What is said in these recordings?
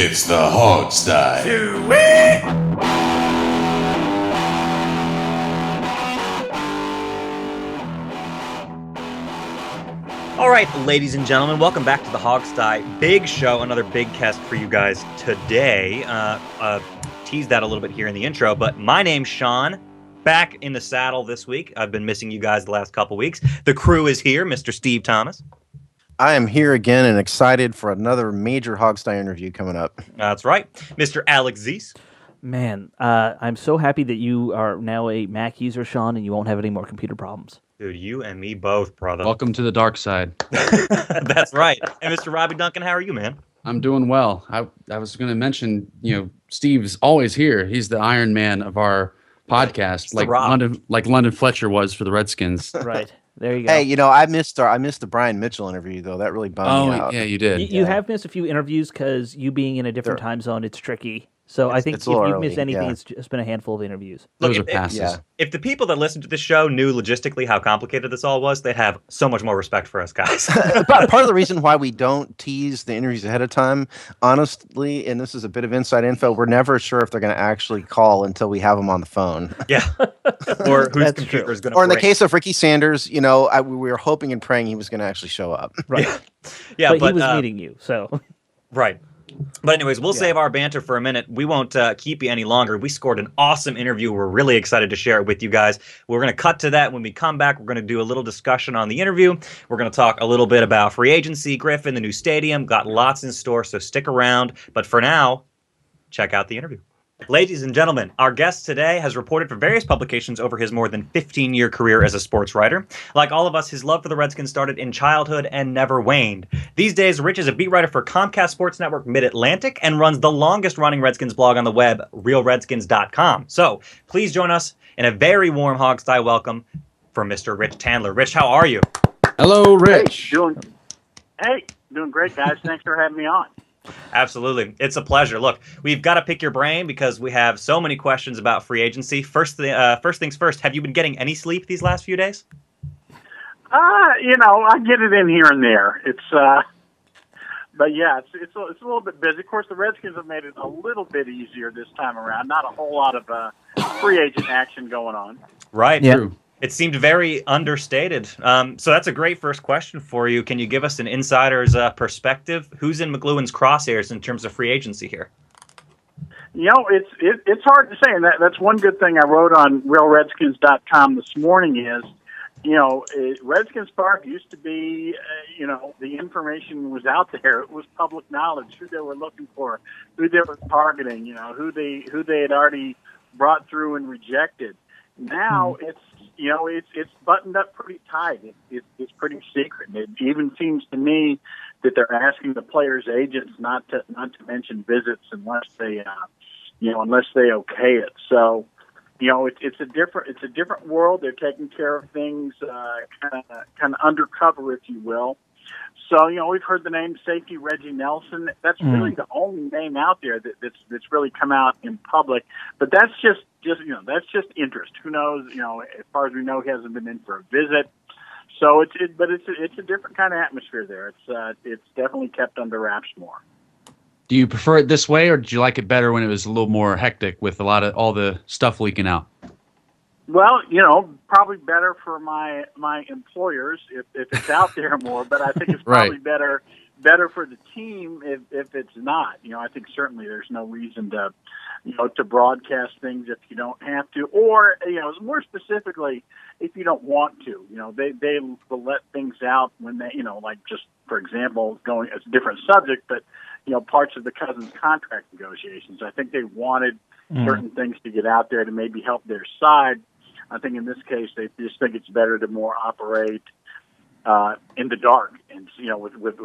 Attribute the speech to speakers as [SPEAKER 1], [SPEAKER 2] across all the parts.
[SPEAKER 1] It's the Hogstye.
[SPEAKER 2] All right, ladies and gentlemen, welcome back to the Hogstye. Big show, another big cast for you guys today. Teased that a little bit here in the intro, but my name's Sean. Back in the saddle this week. I've been missing you guys the last couple weeks. The crew is here, Mr. Steve Thomas.
[SPEAKER 3] I am here again and excited for another major Hogstye interview coming up.
[SPEAKER 2] That's right. Mr. Alex Zeese.
[SPEAKER 4] Man, I'm so happy that you are now a Mac user, Sean, and you won't have any more computer problems.
[SPEAKER 2] Dude, you and me both, brother.
[SPEAKER 5] Welcome to the dark side.
[SPEAKER 2] That's right. And Mr. Robbie Duncan, how are you, man?
[SPEAKER 5] I'm doing well. I was going to mention, Steve's always here. He's the Iron Man of our podcast, like London Fletcher was for the Redskins.
[SPEAKER 4] Right. There you go.
[SPEAKER 3] Hey, I missed the Brian Mitchell interview though. That really bummed me out.
[SPEAKER 5] Yeah, you did.
[SPEAKER 4] You have missed a few interviews because you being in a different time zone, it's tricky. So I think if you've missed anything, it's just been a handful of interviews.
[SPEAKER 5] Those are passes.
[SPEAKER 3] Yeah.
[SPEAKER 2] If the people that listen to this show knew logistically how complicated this all was, they'd have so much more respect for us guys.
[SPEAKER 3] But part of the reason why we don't tease the interviews ahead of time, honestly, and this is a bit of inside info, we're never sure if they're going to actually call until we have them on the phone.
[SPEAKER 2] Yeah. Or whose computer is going to
[SPEAKER 3] Or in the case of Ricky Sanders, we were hoping and praying he was going to actually show up.
[SPEAKER 4] Right.
[SPEAKER 2] Yeah,
[SPEAKER 4] but he was meeting you, so.
[SPEAKER 2] Right. But anyways, we'll save our banter for a minute. We won't keep you any longer. We scored an awesome interview. We're really excited to share it with you guys. We're going to cut to that when we come back. We're going to do a little discussion on the interview. We're going to talk a little bit about free agency, Griffin, the new stadium. Got lots in store, so stick around. But for now, check out the interview. Ladies and gentlemen, our guest today has reported for various publications over his more than 15-year career as a sports writer. Like all of us, his love for the Redskins started in childhood and never waned. These days, Rich is a beat writer for Comcast Sports Network Mid-Atlantic and runs the longest-running Redskins blog on the web, RealRedskins.com. So please join us in a very warm Hogstye welcome for Mr. Rich Tandler. Rich, how are you?
[SPEAKER 5] Hello, Rich.
[SPEAKER 6] Doing great, guys. Thanks for having me on.
[SPEAKER 2] Absolutely. It's a pleasure. Look, we've got to pick your brain because we have so many questions about free agency. First things first, have you been getting any sleep these last few days?
[SPEAKER 6] I get it in here and there. But yeah, it's a little bit busy. Of course, the Redskins have made it a little bit easier this time around. Not a whole lot of free agent action going on.
[SPEAKER 2] Right.
[SPEAKER 4] Yeah.
[SPEAKER 2] True. It seemed very understated. So that's a great first question for you. Can you give us an insider's perspective? Who's in McLuhan's crosshairs in terms of free agency here?
[SPEAKER 6] It's hard to say, and that's one good thing I wrote on RealRedskins.com this morning is, Redskins Park used to be, the information was out there. It was public knowledge, who they were looking for, who they were targeting, who they had already brought through and rejected. Now it's buttoned up pretty tight. It's pretty secret. It even seems to me that they're asking the players' agents not to mention visits unless they okay it. So, it's a different world. They're taking care of things kind of undercover, if you will. So, we've heard the name safety Reggie Nelson. That's really the only name out there that's really come out in public. But that's just interest. Who knows? As far as we know, he hasn't been in for a visit. So it's a different kind of atmosphere there. It's definitely kept under wraps more.
[SPEAKER 5] Do you prefer it this way, or did you like it better when it was a little more hectic with all the stuff leaking out?
[SPEAKER 6] Well, probably better for my employers if it's out there more, but I think it's probably better for the team if it's not. I think certainly there's no reason to broadcast things if you don't have to, or more specifically if you don't want to. They will let things out when they like, just for example, it's a different subject, but parts of the Cousins contract negotiations. I think they wanted certain things to get out there to maybe help their side. I think in this case they just think it's better to more operate in the dark, and with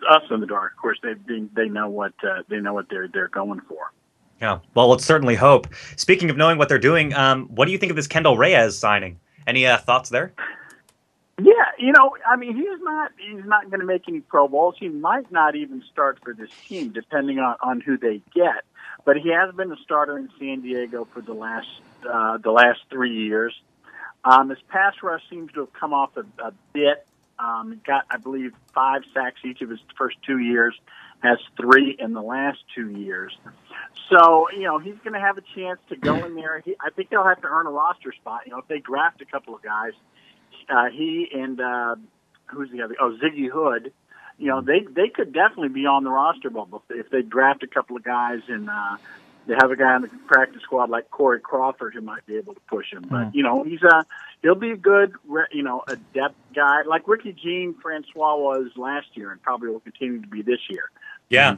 [SPEAKER 6] us in the dark. Of course, they know what they're going for.
[SPEAKER 2] Yeah. Well, let's certainly hope. Speaking of knowing what they're doing, what do you think of this Kendall Reyes signing? Any thoughts there?
[SPEAKER 6] Yeah, he's not going to make any Pro Bowls. He might not even start for this team, depending on who they get. But he has been a starter in San Diego for the last 3 years. His pass rush seems to have come off a bit. Got, I believe, 5 sacks each of his first 2 years, has 3 in the last 2 years. So, he's going to have a chance to go in there. I think they'll have to earn a roster spot. If they draft a couple of guys, he and who's the other? Oh, Ziggy Hood. They could definitely be on the roster bubble if they draft a couple of guys and they have a guy on the practice squad like Corey Crawford who might be able to push him. But he'll be a good a depth guy like Ricky Jean Francois was last year and probably will continue to be this year.
[SPEAKER 2] Yeah.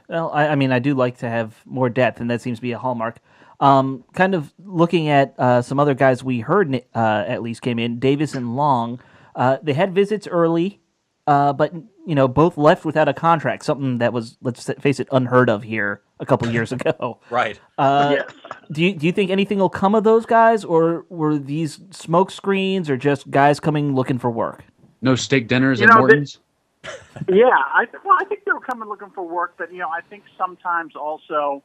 [SPEAKER 4] Well, I do like to have more depth, and that seems to be a hallmark. Kind of looking at some other guys we heard at least came in, Davis and Long. They had visits early, but both left without a contract, something that was, let's face it, unheard of here a couple years ago.
[SPEAKER 2] Right.
[SPEAKER 6] Yes.
[SPEAKER 4] Do you think anything will come of those guys, or were these smoke screens, or just guys coming looking for work?
[SPEAKER 5] No steak dinners at Morton's?
[SPEAKER 6] Yeah, I think they were coming looking for work, but I think sometimes also,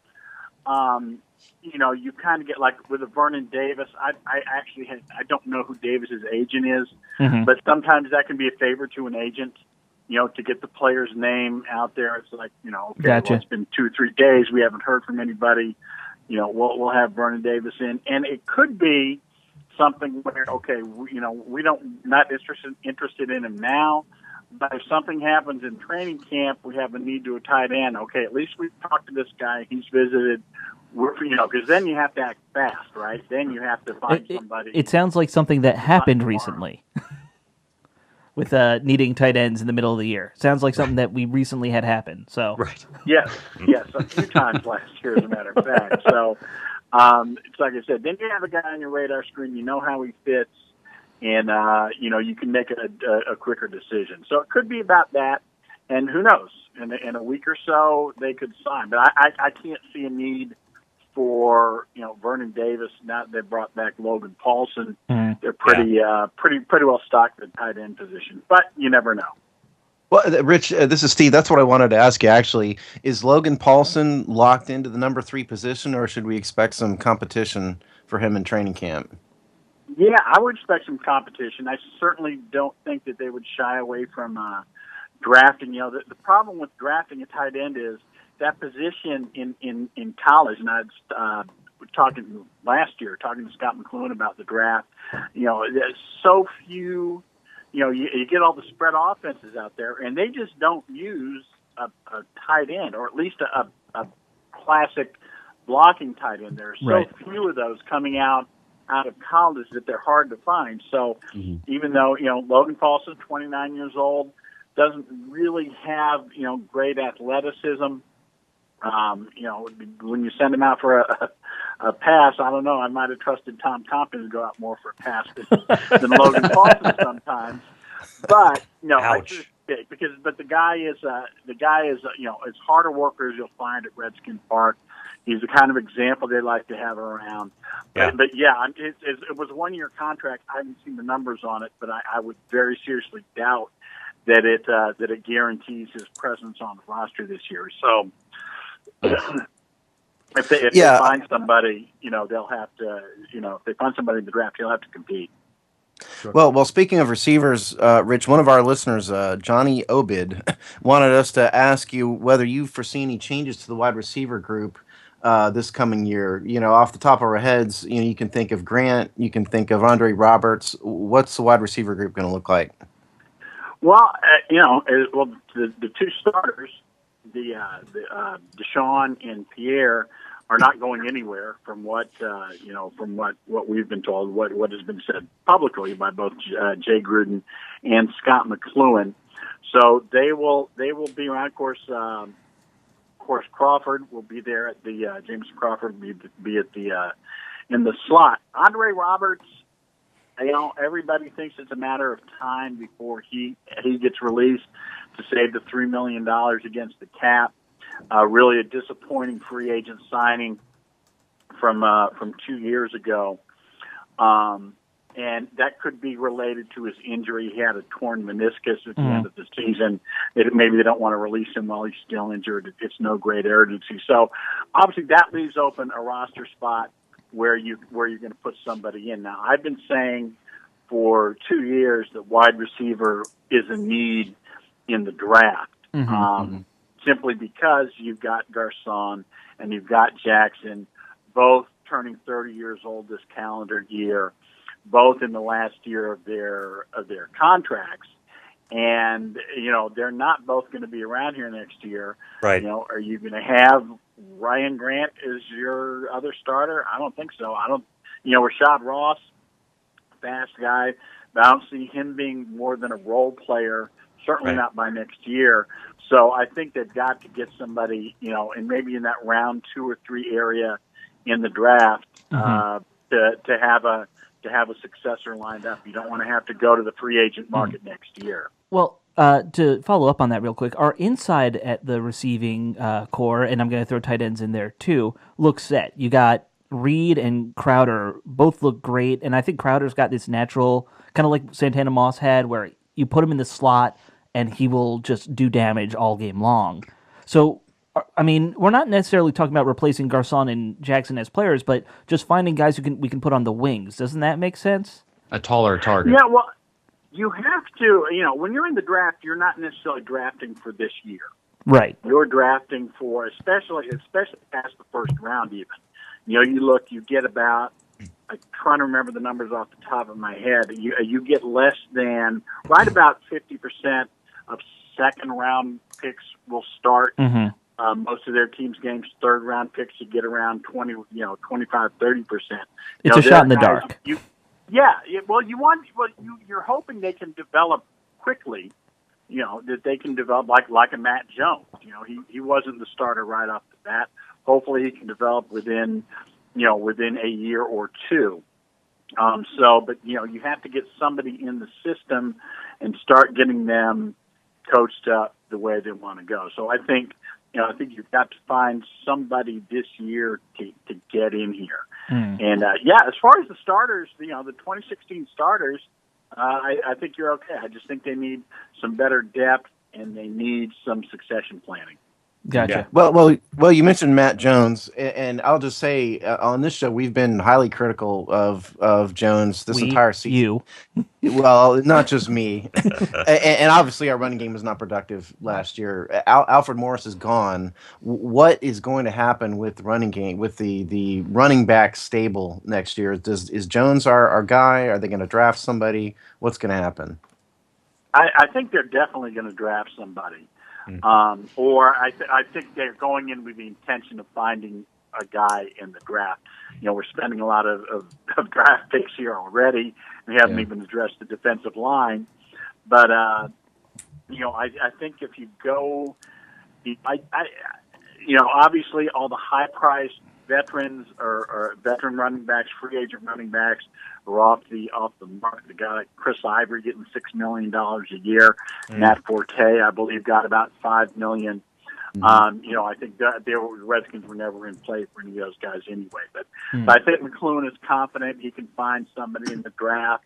[SPEAKER 6] you kind of get like with a Vernon Davis. I don't know who Davis's agent is, but sometimes that can be a favor to an agent, to get the player's name out there. It's like, okay,
[SPEAKER 4] Gotcha.
[SPEAKER 6] Well, it's been 2 or 3 days, we haven't heard from anybody. We'll have Vernon Davis in, and it could be something where, okay, we don't not interested in him now. But if something happens in training camp, we have a need to a tight end. Okay, at least we've talked to this guy. He's visited. Because then you have to act fast, right? Then you have to find somebody.
[SPEAKER 4] It sounds like something that happened recently with needing tight ends in the middle of the year. Sounds like something that we recently had happen. So
[SPEAKER 2] right.
[SPEAKER 6] Yes, a few times last year, as a matter of fact. So it's like I said. Then you have a guy on your radar screen. You know how he fits. And, you can make a quicker decision. So it could be about that. And who knows? In a week or so, they could sign. But I can't see a need for, Vernon Davis. Now that they've brought back Logan Paulsen. They're pretty well stocked at the tight end position. But you never know.
[SPEAKER 3] Well, Rich, this is Steve. That's what I wanted to ask you, actually. Is Logan Paulsen locked into the number 3 position, or should we expect some competition for him in training camp?
[SPEAKER 6] Yeah, I would expect some competition. I certainly don't think that they would shy away from drafting. The problem with drafting a tight end is that position in college. And I was talking last year, talking to Scott McLuhan about the draft. There's so few. You get all the spread offenses out there, and they just don't use a tight end, or at least a classic blocking tight end. There are so few of those coming out of college that they're hard to find. So even though, Logan Paulsen, 29 years old, doesn't really have, great athleticism, when you send him out for a pass, I don't know, I might have trusted Tom Tompkins to go out more for a pass than Logan Paulsen sometimes. But,
[SPEAKER 2] Ouch.
[SPEAKER 6] But the guy is, as hard a worker as you'll find at Redskins Park. He's the kind of example they like to have around.
[SPEAKER 2] Yeah.
[SPEAKER 6] But it was a 1-year contract. I haven't seen the numbers on it, but I would very seriously doubt that it guarantees his presence on the roster this year. So if they find somebody, they'll have to, if they find somebody in the draft, he'll have to compete.
[SPEAKER 3] Sure. Well, speaking of receivers, Rich, one of our listeners, Johnny Obid, wanted us to ask you whether you foresee any changes to the wide receiver group this coming year. Off the top of our heads, you can think of Grant, you can think of Andre Roberts. What's the wide receiver group going to look like? Well,
[SPEAKER 6] the 2 starters, the Dashon and Pierre, are not going anywhere from what we've been told, what has been said publicly by both Jay Gruden and Scott McLuhan. So they will be around. Of course, Crawford will be there at the James Crawford will be at the in the slot. Andre Roberts, everybody thinks it's a matter of time before he gets released to save the $3 million against the cap. Really a disappointing free agent signing from 2 years ago. And that could be related to his injury. He had a torn meniscus at the end of the season. Maybe they don't want to release him while he's still injured. It's no great urgency. So obviously that leaves open a roster spot where you're going to put somebody in. Now, I've been saying for 2 years that wide receiver is a need in the draft. Simply because you've got Garcon and you've got Jackson, both turning 30 years old this calendar year, both in the last year of their contracts. And, they're not both going to be around here next year.
[SPEAKER 2] Right.
[SPEAKER 6] Are you going to have Ryan Grant as your other starter? I don't think so. Rashad Ross, fast guy, but I don't see him being more than a role player, certainly not by next year. So I think they've got to get somebody, and maybe in that round 2 or 3 area in the draft to have a successor lined up. You don't want to have to go to the free agent market next year.
[SPEAKER 4] Well, to follow up on that real quick, our inside at the receiving core, and I'm going to throw tight ends in there too, looks set. You got Reed and Crowder both look great, and I think Crowder's got this natural, kind of like Santana Moss had, where you put him in the slot and he will just do damage all game long. So, I mean, we're not necessarily talking about replacing Garcon and Jackson as players, but just finding guys we can put on the wings. Doesn't that make sense?
[SPEAKER 5] A taller target.
[SPEAKER 6] Yeah, well, you have to, when you're in the draft, you're not necessarily drafting for this year.
[SPEAKER 4] Right.
[SPEAKER 6] You're drafting for, especially past the first round even. You get about, I'm trying to remember the numbers off the top of my head, you get less than, right about 50% of second-round picks will start. Most of their team's games, third-round picks, you get around 25, 30%.
[SPEAKER 4] It's a shot in the dark.
[SPEAKER 6] You're hoping they can develop quickly, that they can develop like a Matt Jones. He wasn't the starter right off the bat. Hopefully he can develop within a year or two. But you have to get somebody in the system and start getting them coached up the way they want to go. So I think you've got to find somebody this year to get in here. And as far as the starters, the 2016 starters, I think you're okay. I just think they need some better depth and they need some succession planning.
[SPEAKER 4] Gotcha.
[SPEAKER 3] Yeah. Well, you mentioned Matt Jones, and I'll just say on this show we've been highly critical of Jones this entire season. Well, not just me, and obviously our running game was not productive last year. Alfred Morris is gone. What is going to happen with the running game, with the running back stable next year? Is Jones our guy? Are they going to draft somebody? What's going to happen?
[SPEAKER 6] I think they're definitely going to draft somebody. Or I think they're going in with the intention of finding a guy in the draft. We're spending a lot of draft picks here already. We haven't even addressed the defensive line. But, I think if you go, obviously all the high-priced veterans or veteran running backs, free agent running backs are off the market. The guy like Chris Ivory getting $6 million a year. Matt Forte, I believe, got about $5 million. I think the Redskins were never in play for any of those guys anyway. But I think McClune is confident he can find somebody in the draft.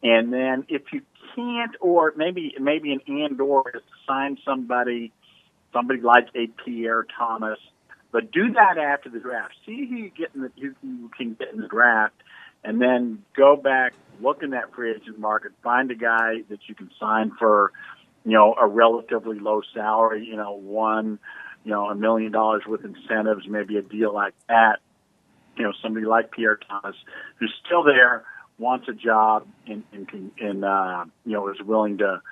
[SPEAKER 6] And then if you can't, or maybe an and/or is to sign somebody like a Pierre Thomas. But do that after the draft. See who you can get in the draft, and then go back, look in that free agent market, find a guy that you can sign for, a relatively low salary, $1 million with incentives, maybe a deal like that. Somebody like Pierre Thomas, who's still there, wants a job, and is willing to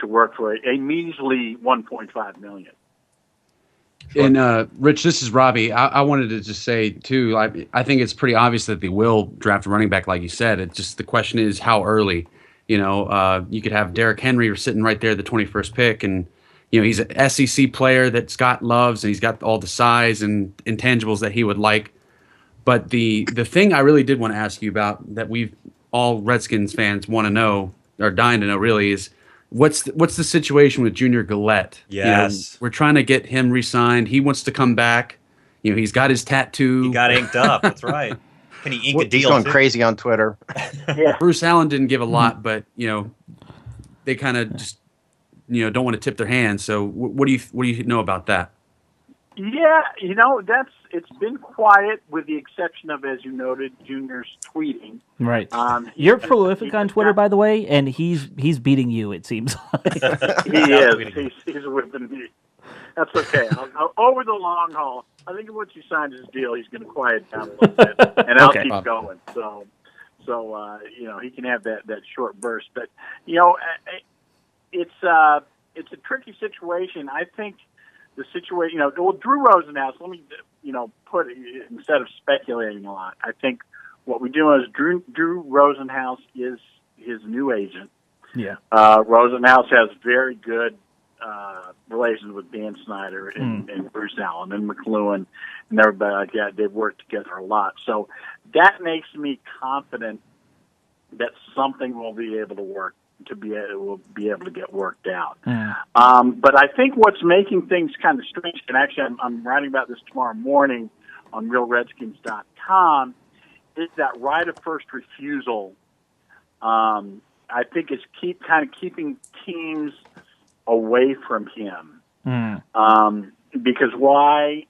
[SPEAKER 6] work for a measly $1.5 million.
[SPEAKER 5] Sure. And Rich, this is Robbie. I wanted to just say too. I think it's pretty obvious that they will draft a running back, like you said. It's just the question is how early. You could have Derrick Henry sitting right there, the 21st pick, and he's an SEC player that Scott loves, and he's got all the size and intangibles that he would like. But the thing I really did want to ask you about that we've all Redskins fans want to know, or dying to know, really is. What's the situation with Junior Gillette?
[SPEAKER 2] Yes.
[SPEAKER 5] We're trying to get him re-signed. He wants to come back. He's got his tattoo.
[SPEAKER 2] He got inked up. That's right. Can he ink a deal?
[SPEAKER 3] He's going crazy on Twitter.
[SPEAKER 6] Yeah.
[SPEAKER 5] Bruce Allen didn't give a lot, but they kind of just don't want to tip their hands. So what do you know about that?
[SPEAKER 6] Yeah, it's been quiet with the exception of, as you noted, Junior's tweeting.
[SPEAKER 4] Right. You're prolific on Twitter, by the way, and he's beating you, it seems like.
[SPEAKER 6] He is. He's whipping me. That's okay. Over the long haul, I think once he signs his deal, he's going to quiet down a little bit, and I'll keep going. So he can have that short burst. But it's a tricky situation. I think the situation. Drew Rosenhaus. Let me put it, instead of speculating a lot. I think what we do is Drew Rosenhaus is his new agent.
[SPEAKER 4] Yeah.
[SPEAKER 6] Rosenhaus has very good relations with Dan Snyder and Bruce Allen and McLuhan and everybody like that. They've worked together a lot. So that makes me confident that something will be able to get worked out. But I think what's making things kind of strange, and actually I'm writing about this tomorrow morning on RealRedskins.com, is that right of first refusal. I think it's keeping teams away from him. Because why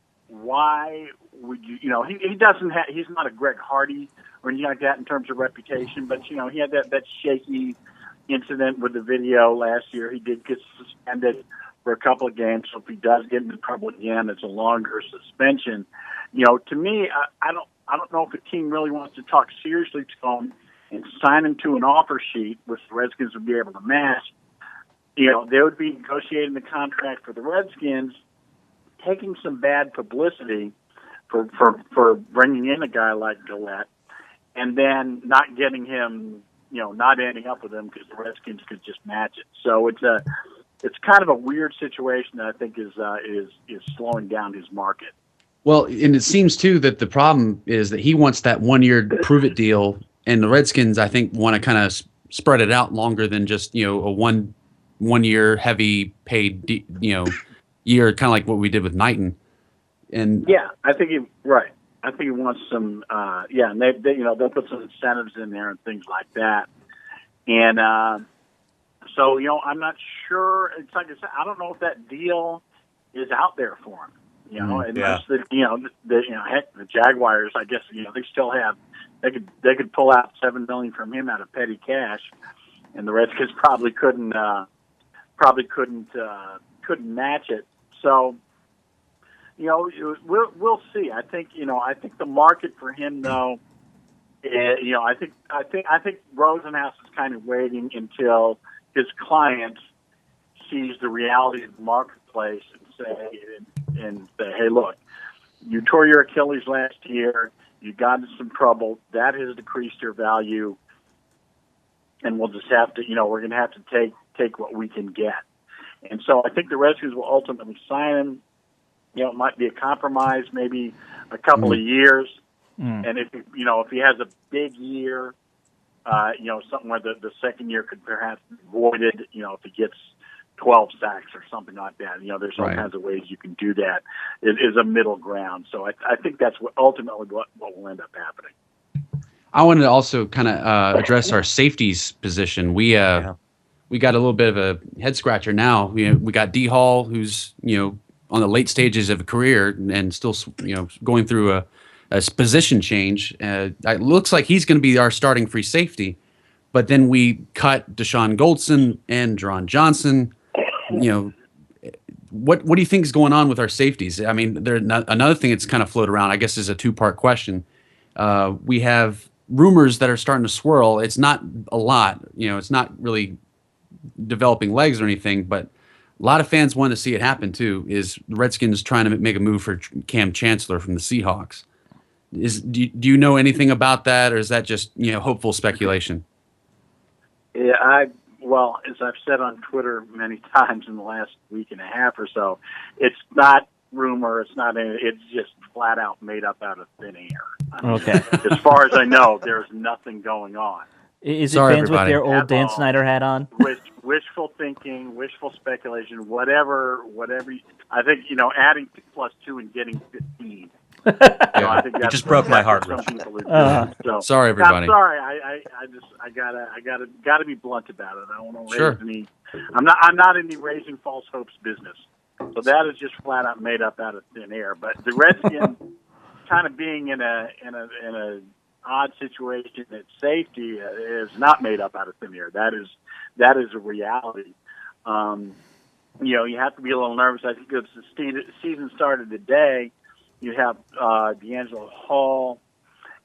[SPEAKER 6] would you? He doesn't have. He's not a Greg Hardy or anything like that in terms of reputation. But he had that shaky incident with the video last year. He did get suspended for a couple of games. So if he does get into trouble again, it's a longer suspension. To me, I don't know if a team really wants to talk seriously to him and sign him to an offer sheet, which the Redskins would be able to match. They would be negotiating the contract for the Redskins, taking some bad publicity for bringing in a guy like Gillette, and then not getting him, not ending up with him because the Redskins could just match it. So it's kind of a weird situation that I think is slowing down his market.
[SPEAKER 5] Well, and it seems too that the problem is that he wants that 1 year prove it deal, and the Redskins I think want to kind of spread it out longer than just a one year heavy paid year, kind of like what we did with Knighton. And
[SPEAKER 6] yeah, I think right. I think he wants some and they they'll put some incentives in there and things like that. And so I'm not sure. It's like I said, I don't know if that deal is out there for him. Unless the Jaguars, I guess they still have they could pull out $7 million from him out of petty cash, and the Redskins probably couldn't match it. So we'll see. I think the market for him though, I think Rosenhaus is kind of waiting until his client sees the reality of the marketplace and say, hey, look, you tore your Achilles last year. You got into some trouble. That has decreased your value, and we'll just have to, we're going to have to take what we can get. And so I think the Redskins will ultimately sign him. It might be a compromise, maybe a couple of years. And if he has a big year, something where the second year could perhaps be voided, if he gets 12 sacks or something like that. There's all kinds of ways you can do that. It is a middle ground. So I think that's ultimately what will end up happening.
[SPEAKER 5] I wanted to also kind of address our safeties position. We got a little bit of a head scratcher now. We got D Hall, who's on the late stages of a career and still going through a position change. It looks like he's going to be our starting free safety. But then we cut Dashon Goldson and Deron Johnson. What do you think is going on with our safeties? I mean, another thing that's kind of floated around, I guess, is a two-part question. We have rumors that are starting to swirl. It's not a lot. It's not really developing legs or anything, but a lot of fans want to see it happen too. Is the Redskins trying to make a move for Cam Chancellor from the Seahawks? Do you know anything about that, or is that just hopeful speculation?
[SPEAKER 6] Yeah, well, as I've said on Twitter many times in the last week and a half or so, it's not rumor. It's not. It's just flat out made up out of thin air.
[SPEAKER 4] Okay.
[SPEAKER 6] As far as I know, there's nothing going on.
[SPEAKER 4] Is it fans with their old Dan Snyder hat on?
[SPEAKER 6] Wishful thinking, wishful speculation, whatever. I think adding 2+2 and getting 15. I think
[SPEAKER 2] you just broke my heart.
[SPEAKER 6] So,
[SPEAKER 5] sorry, everybody.
[SPEAKER 6] I'm sorry. I gotta be blunt about it. I don't want to raise any. I'm not in the raising false hopes business. So that is just flat out made up out of thin air. But the Redskins kind of being in a odd situation at safety is not made up out of thin air. That is a reality. You have to be a little nervous. I think if the season started today, you have D'Angelo Hall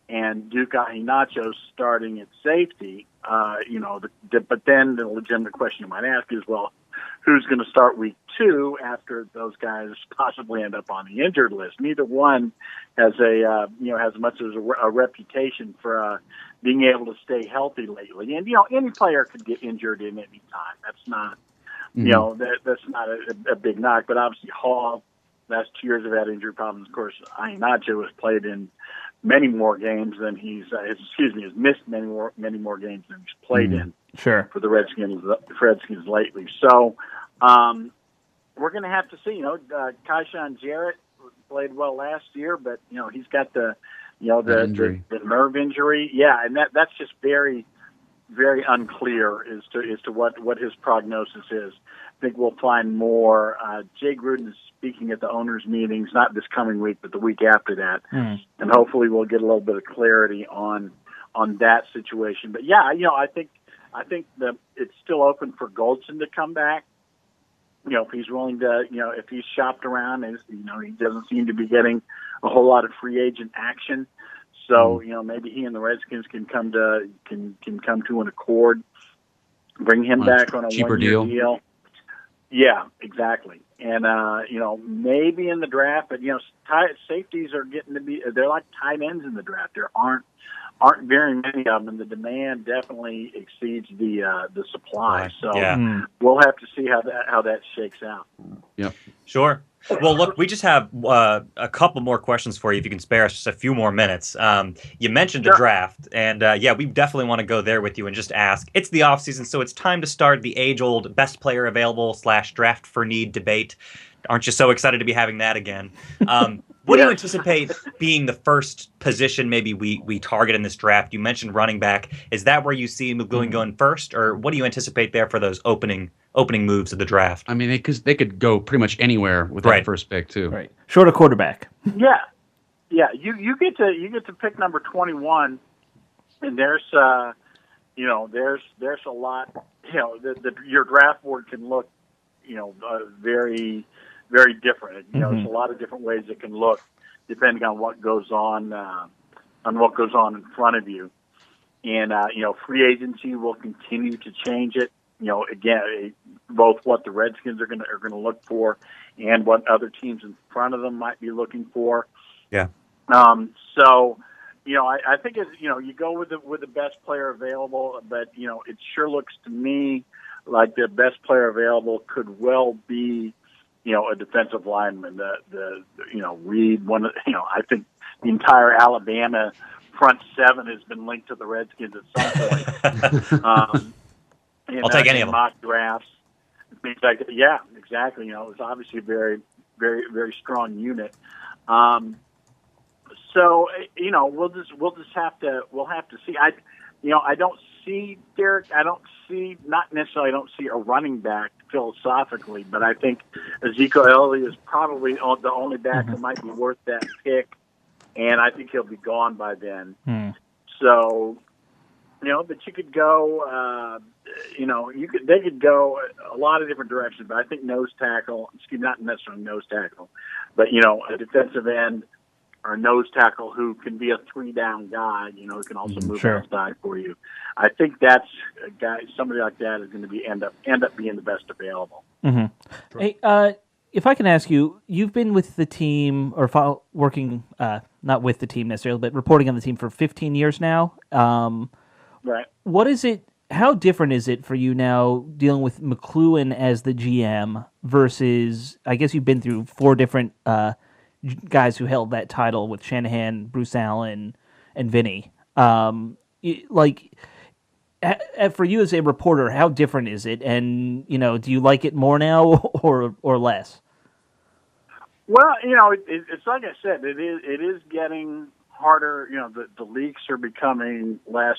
[SPEAKER 6] and Duke Ahinacho starting at safety. But then the legitimate question you might ask is, well, who's going to start week 2 after those guys possibly end up on the injured list? Neither one has has much as a reputation for being able to stay healthy lately. And any player could get injured in any time. That's not that's not a big knock. But obviously Hall, last 2 years have had injury problems. Of course, Ahinacho has played in many more games than has missed many more games than he's played in.
[SPEAKER 4] Sure.
[SPEAKER 6] For the Redskins lately. So we're going to have to see. Kaishan Jarrett played well last year, but he's got the nerve injury. Yeah, and that's just very, very unclear as to what his prognosis is. I think we'll find more. Jay Gruden is speaking at the owners' meetings, not this coming week, but the week after that, and hopefully we'll get a little bit of clarity on that situation. But yeah, I think that it's still open for Goldson to come back. If he's willing to, if he's shopped around, and he doesn't seem to be getting a whole lot of free agent action. So maybe he and the Redskins can come to an accord, bring him back on a
[SPEAKER 5] cheaper
[SPEAKER 6] one-year deal. Yeah, exactly. And maybe in the draft, but safeties are getting to be, they're like tight ends in the draft. There aren't very many of them, and the demand definitely exceeds the supply. So we'll have to see how that shakes out.
[SPEAKER 5] Yep.
[SPEAKER 2] Sure. Well, look, we just have a couple more questions for you, if you can spare us just a few more minutes. You mentioned the draft, and we definitely want to go there with you and just ask. It's the offseason, so it's time to start the age-old best player available / draft for need debate. Aren't you so excited to be having that again? What do you anticipate being the first position maybe we target in this draft? You mentioned running back. Is that where you see McGowan going first, or what do you anticipate there for those opening moves of the draft?
[SPEAKER 5] I mean, they could go pretty much anywhere with that first pick too.
[SPEAKER 4] Right. Short of quarterback.
[SPEAKER 6] Yeah. You get to pick number 21, and there's a lot. Your draft board can look very, very different. There's a lot of different ways it can look depending on what goes on in front of you. And free agency will continue to change it. Again, both what the Redskins are going to look for and what other teams in front of them might be looking for.
[SPEAKER 2] Yeah.
[SPEAKER 6] So, I think it's, you go with the best player available, but it sure looks to me like the best player available could well be, a defensive lineman. Reed. I think the entire Alabama front seven has been linked to the Redskins at some point.
[SPEAKER 2] I'll take any of them. Mock
[SPEAKER 6] drafts, things like that. Yeah, exactly. It's obviously a very, very, very strong unit. So we'll just have to see. I don't see Derek. I don't see a running back philosophically, but I think Ezekiel Elliott is probably the only back that might be worth that pick, and I think he'll be gone by then. So, but you could go. They could go a lot of different directions, but I think nose tackle. Not necessarily nose tackle, but a defensive end or a nose tackle who can be a 3-down guy, who can also move outside for you. I think that's a guy. Somebody like that is going to end up being the best available.
[SPEAKER 4] Mm-hmm. Hey, if I can ask you, you've been with the team or working, not with the team necessarily, but reporting on the team for 15 years now.
[SPEAKER 6] Right.
[SPEAKER 4] What is it? How different is it for you now dealing with McLuhan as the GM versus? I guess you've been through 4 different guys who held that title with Shanahan, Bruce Allen, and Vinny. For you as a reporter, how different is it? And do you like it more now or less?
[SPEAKER 6] Well, it's like I said, it is getting harder. The leaks are becoming less.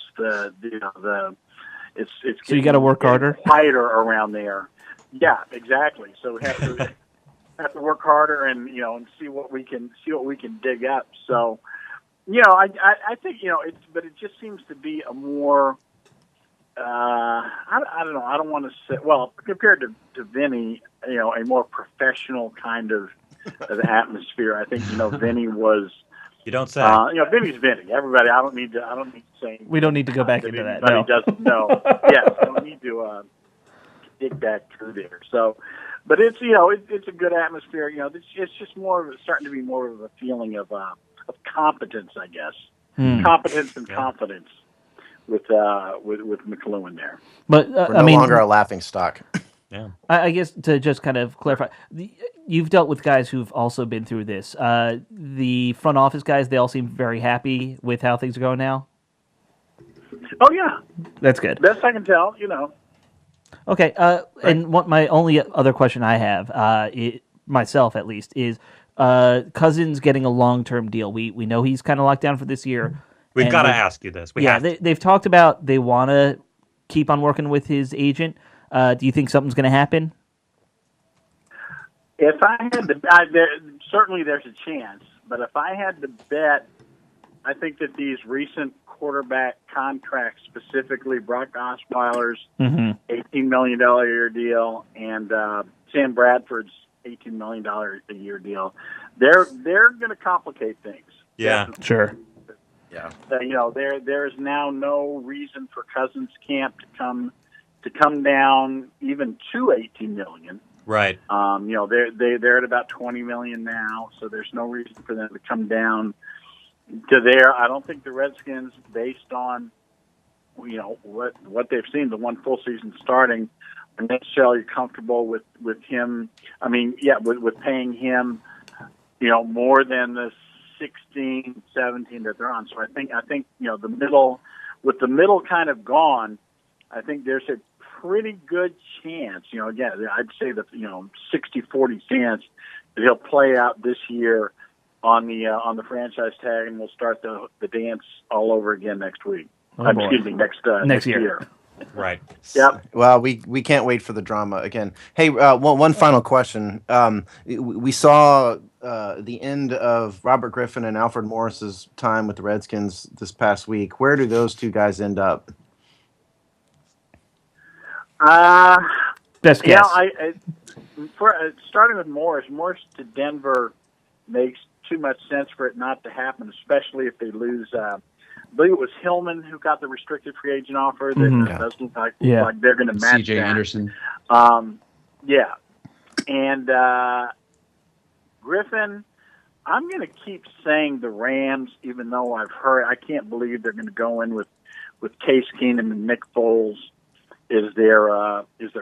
[SPEAKER 6] It's
[SPEAKER 4] so you got to work harder,
[SPEAKER 6] quieter around there. Yeah, exactly. So we have to. have to work harder and and see what we can dig up. So, I think but it just seems to be a more I don't know. I don't want to say compared to Vinny, a more professional kind of atmosphere. I think Vinny was.
[SPEAKER 2] You don't say.
[SPEAKER 6] Vinny's Vinny. Everybody. I don't need to say.
[SPEAKER 4] We don't need to go back into that. No.
[SPEAKER 6] Doesn't know. Yes, don't need to dig back through there. So, but it's it's a good atmosphere. It's just starting to be more of a feeling of competence, I guess. Competence and confidence with McLuhan there.
[SPEAKER 3] But we're no longer a laughing stock.
[SPEAKER 2] Yeah.
[SPEAKER 4] I guess to just kind of clarify, you've dealt with guys who've also been through this. The front office guys, they all seem very happy with how things are going now.
[SPEAKER 6] Oh yeah,
[SPEAKER 4] that's good.
[SPEAKER 6] Best I can tell.
[SPEAKER 4] Okay, and what my only other question I have, myself at least, is Cousins getting a long-term deal. We know he's kind of locked down for this year.
[SPEAKER 2] We've got to ask you this.
[SPEAKER 4] They've talked about they want to keep on working with his agent. Do you think something's going to happen?
[SPEAKER 6] If I had to, certainly there's a chance. But if I had to bet, I think that these recent quarterback contracts, specifically Brock Osweiler's $18 million a year deal and Sam Bradford's $18 million a year deal, they're going to complicate things.
[SPEAKER 2] Yeah,
[SPEAKER 4] sure.
[SPEAKER 3] Yeah,
[SPEAKER 6] there is now no reason for Cousins camp to come down even to $18 million.
[SPEAKER 2] Right.
[SPEAKER 6] They're at about $20 million now, so there's no reason for them to come down to there. I don't think the Redskins, based on what they've seen, the one full season starting, are necessarily comfortable with him. I mean, with paying him, more than the 16, 17 that they're on. So I think the middle, with the middle kind of gone, I think there's a pretty good chance, again, I'd say that 60-40 chance that he'll play out this year on the franchise tag, and we'll start the dance all over again next week. Excuse me, next year.
[SPEAKER 2] Right.
[SPEAKER 6] Yep.
[SPEAKER 3] Well, we can't wait for the drama again. Hey, one final question. We saw the end of Robert Griffin and Alfred Morris's time with the Redskins this past week. Where do those two guys end up?
[SPEAKER 4] Best guess.
[SPEAKER 6] Starting with Morris to Denver makes too much sense for it not to happen, especially if they lose. I believe it was Hillman who got the restricted free agent offer. That does look like they're going to match
[SPEAKER 5] C.J.
[SPEAKER 6] that.
[SPEAKER 5] Anderson.
[SPEAKER 6] Yeah. And Griffin, I'm going to keep saying the Rams, even though I can't believe they're going to go in with Case Keenum and Nick Foles is their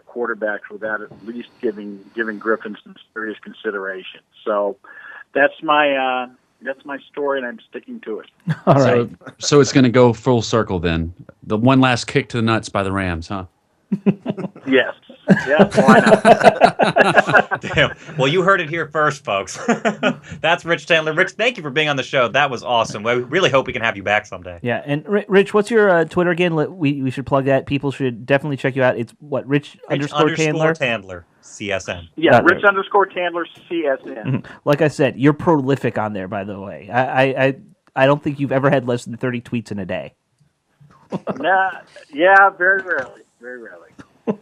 [SPEAKER 6] quarterbacks without at least giving Griffin some serious consideration. So that's my story, and I'm sticking to it.
[SPEAKER 4] All right.
[SPEAKER 5] So it's going to go full circle then. The one last kick to the nuts by the Rams, huh?
[SPEAKER 6] Yes. Yeah, why not?
[SPEAKER 2] Damn. Well, you heard it here first, folks. That's Rich Tandler. Rich, thank you for being on the show. That was awesome. We really hope we can have you back someday.
[SPEAKER 4] Yeah, and Rich, what's your Twitter again? We should plug that. People should definitely check you out. It's what, Rich _Tandler?
[SPEAKER 2] Tandler, CSN.
[SPEAKER 6] Yeah, Rich _Tandler, CSN.
[SPEAKER 4] Like I said, you're prolific on there, by the way. I don't think you've ever had less than 30 tweets in a day.
[SPEAKER 6] Yeah, very rarely. Very rarely.
[SPEAKER 2] All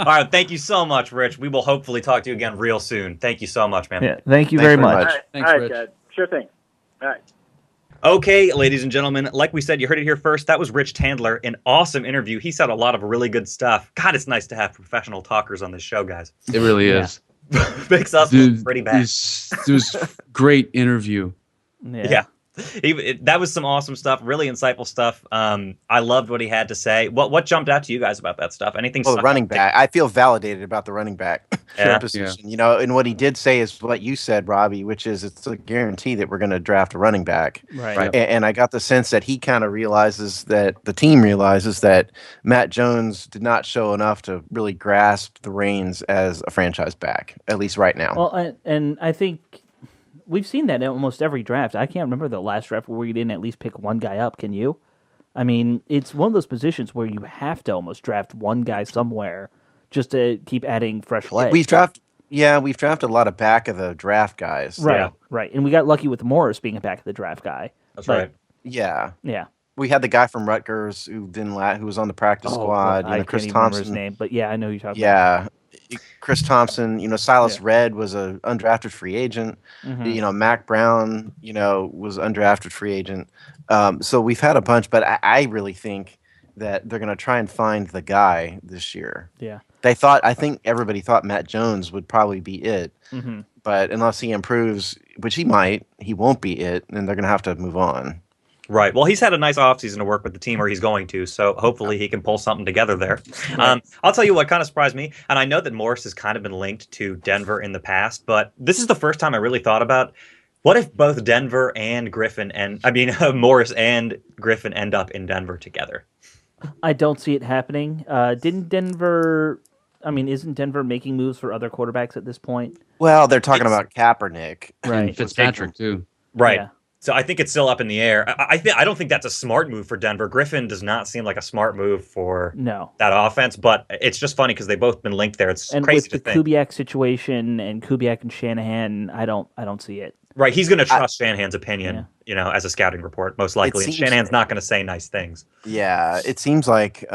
[SPEAKER 2] right, thank you so much, Rich. We will hopefully talk to you again real soon. Thank you so much, man.
[SPEAKER 4] Yeah, thank you very much.
[SPEAKER 6] All right,
[SPEAKER 5] Thanks, Rich.
[SPEAKER 6] Dad. Sure thing. All right.
[SPEAKER 2] Okay, ladies and gentlemen, like we said, you heard it here first. That was Rich Tandler, an awesome interview. He said a lot of really good stuff. God, it's nice to have professional talkers on this show, guys.
[SPEAKER 5] It really is.
[SPEAKER 2] Makes us look pretty bad.
[SPEAKER 5] It was great interview.
[SPEAKER 2] Yeah. That was some awesome stuff, really insightful stuff. I loved what he had to say. What jumped out to you guys about that stuff? Anything?
[SPEAKER 3] Well, the running back. I feel validated about the running back
[SPEAKER 2] Yeah.
[SPEAKER 3] position. And what he did say is what you said, Robbie, which is it's a guarantee that we're going to draft a running back.
[SPEAKER 4] Right.
[SPEAKER 3] And I got the sense that he kind of realizes that the team realizes that Matt Jones did not show enough to really grasp the reins as a franchise back, at least right now.
[SPEAKER 4] Well, and I think we've seen that in almost every draft. I can't remember the last draft where we didn't at least pick one guy up. Can you? I mean, it's one of those positions where you have to almost draft one guy somewhere just to keep adding fresh legs.
[SPEAKER 3] Yeah, we've drafted a lot of back of the draft guys.
[SPEAKER 4] Right,
[SPEAKER 2] Yeah.
[SPEAKER 4] right. And we got lucky with Morris being a back of the draft guy.
[SPEAKER 2] That's
[SPEAKER 4] But,
[SPEAKER 2] right.
[SPEAKER 3] Yeah.
[SPEAKER 4] Yeah.
[SPEAKER 3] We had the guy from Rutgers who who was on the practice squad.
[SPEAKER 4] I
[SPEAKER 3] Chris
[SPEAKER 4] can't even remember his
[SPEAKER 3] Thompson.
[SPEAKER 4] name, but yeah, I know who you're talking about.
[SPEAKER 3] Yeah, Chris Thompson. Silas Redd was a undrafted free agent.
[SPEAKER 4] Mhm.
[SPEAKER 3] Mac Brown. Was undrafted free agent. So we've had a bunch, but I really think that they're going to try and find the guy this year.
[SPEAKER 4] Yeah.
[SPEAKER 3] I think everybody thought Matt Jones would probably be it,
[SPEAKER 4] Mm-hmm.
[SPEAKER 3] but unless he improves, which he might, he won't be it, and they're going to have to move on.
[SPEAKER 2] Right. Well, he's had a nice offseason to work with the team, or he's going to. So hopefully he can pull something together there. I'll tell you what kind of surprised me. And I know that Morris has kind of been linked to Denver in the past, but this is the first time I really thought about what if both Denver and Morris and Griffin end up in Denver together?
[SPEAKER 4] I don't see it happening. Isn't Denver making moves for other quarterbacks at this point?
[SPEAKER 3] Well, they're talking about Kaepernick.
[SPEAKER 4] Right.
[SPEAKER 5] And Fitzpatrick too.
[SPEAKER 2] Right.
[SPEAKER 4] Yeah.
[SPEAKER 2] So I think it's still up in the air. I don't think that's a smart move for Denver. Griffin does not seem like a smart move for that offense, but it's just funny because they've both been linked there. It's crazy to think.
[SPEAKER 4] And with the Kubiak situation and Kubiak and Shanahan, I don't see it.
[SPEAKER 2] Right, he's going to trust Shanahan's opinion, as a scouting report, most likely. And Shanahan's not going to say nice things.
[SPEAKER 3] Yeah, it seems like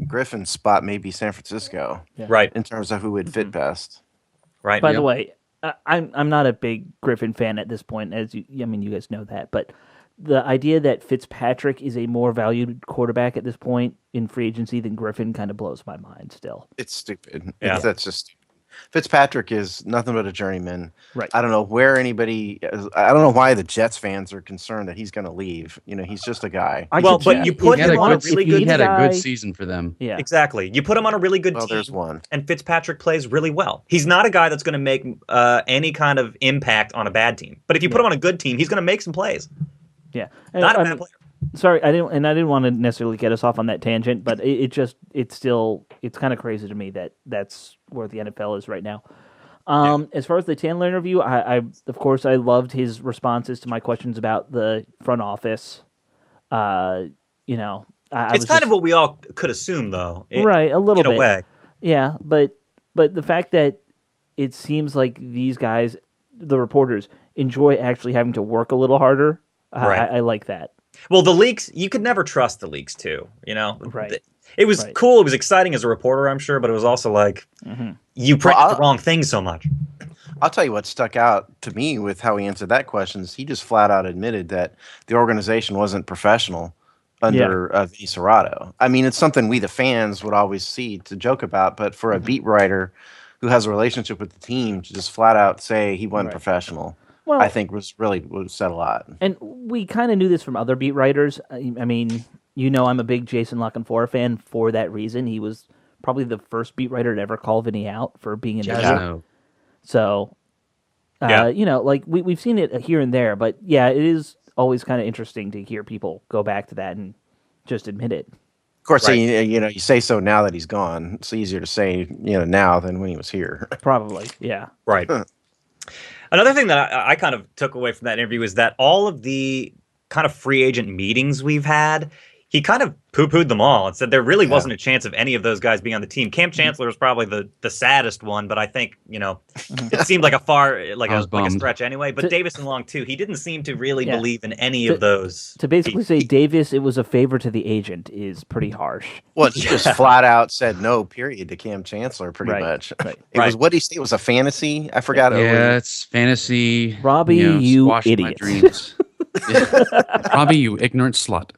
[SPEAKER 3] Griffin's spot may be San Francisco.
[SPEAKER 4] Yeah.
[SPEAKER 2] Right.
[SPEAKER 3] In terms of who would fit best.
[SPEAKER 2] Right.
[SPEAKER 4] By the way, I'm not a big Griffin fan at this point, you guys know that. But the idea that Fitzpatrick is a more valued quarterback at this point in free agency than Griffin kind of blows my mind still.
[SPEAKER 3] It's stupid.
[SPEAKER 2] Yeah.
[SPEAKER 3] That's just stupid. Fitzpatrick is nothing but a journeyman.
[SPEAKER 4] Right.
[SPEAKER 3] I don't know I don't know why the Jets fans are concerned that he's going to leave. He's just a guy.
[SPEAKER 2] But you put him on a really good.
[SPEAKER 5] He had a good season for them.
[SPEAKER 4] Yeah,
[SPEAKER 2] exactly. You put him on a really good team.
[SPEAKER 3] There's one.
[SPEAKER 2] And Fitzpatrick plays really well. He's not a guy that's going to make any kind of impact on a bad team. But if you put him on a good team, he's going to make some plays.
[SPEAKER 4] Yeah,
[SPEAKER 2] not a bad player.
[SPEAKER 4] Sorry, I didn't want to necessarily get us off on that tangent, but it's kind of crazy to me that that's where the NFL is right now. As far as the Tandler interview, I of course I loved his responses to my questions about the front office. It's
[SPEAKER 2] kind of what we all could assume, though.
[SPEAKER 4] Right, a little bit.
[SPEAKER 2] In a way.
[SPEAKER 4] Yeah, but the fact that it seems like these guys, the reporters, enjoy actually having to work a little harder. I like that.
[SPEAKER 2] Well, the leaks, you could never trust the leaks, too.
[SPEAKER 4] Right.
[SPEAKER 2] It was cool. It was exciting as a reporter, I'm sure, but it was also like you printed the wrong thing so much.
[SPEAKER 3] I'll tell you what stuck out to me with how he answered that question is he just flat out admitted that the organization wasn't professional under Vinny Serrato. I mean, it's something we, the fans, would always see to joke about, but for a beat writer who has a relationship with the team to just flat out say he wasn't professional,
[SPEAKER 4] well,
[SPEAKER 3] I think would said a lot.
[SPEAKER 4] And we kind of knew this from other beat writers. I mean, I'm a big Jason LaCanfora fan for that reason. He was probably the first beat writer to ever call Vinny out for being an idiot. So, we've seen it here and there, but yeah, it is always kind of interesting to hear people go back to that and just admit it.
[SPEAKER 3] Of course, you say so now that he's gone. It's easier to say, now than when he was here.
[SPEAKER 4] Probably, yeah.
[SPEAKER 2] Right. Another thing that I kind of took away from that interview is that all of the kind of free agent meetings we've had, he kind of poo-pooed them all and said there really wasn't a chance of any of those guys being on the team. Cam Chancellor was probably the saddest one, but I think, it seemed like a stretch anyway. But Davis and Long, too, he didn't seem to really believe in any of those.
[SPEAKER 4] To basically say Davis, it was a favor to the agent is pretty harsh.
[SPEAKER 3] Well, he just flat out said no, period, to Cam Chancellor, pretty much.
[SPEAKER 4] Right.
[SPEAKER 3] It was, what did he say? It was a fantasy? I forgot.
[SPEAKER 5] Yeah, it's fantasy.
[SPEAKER 4] Robbie, you idiot.
[SPEAKER 5] Robbie, you ignorant slut.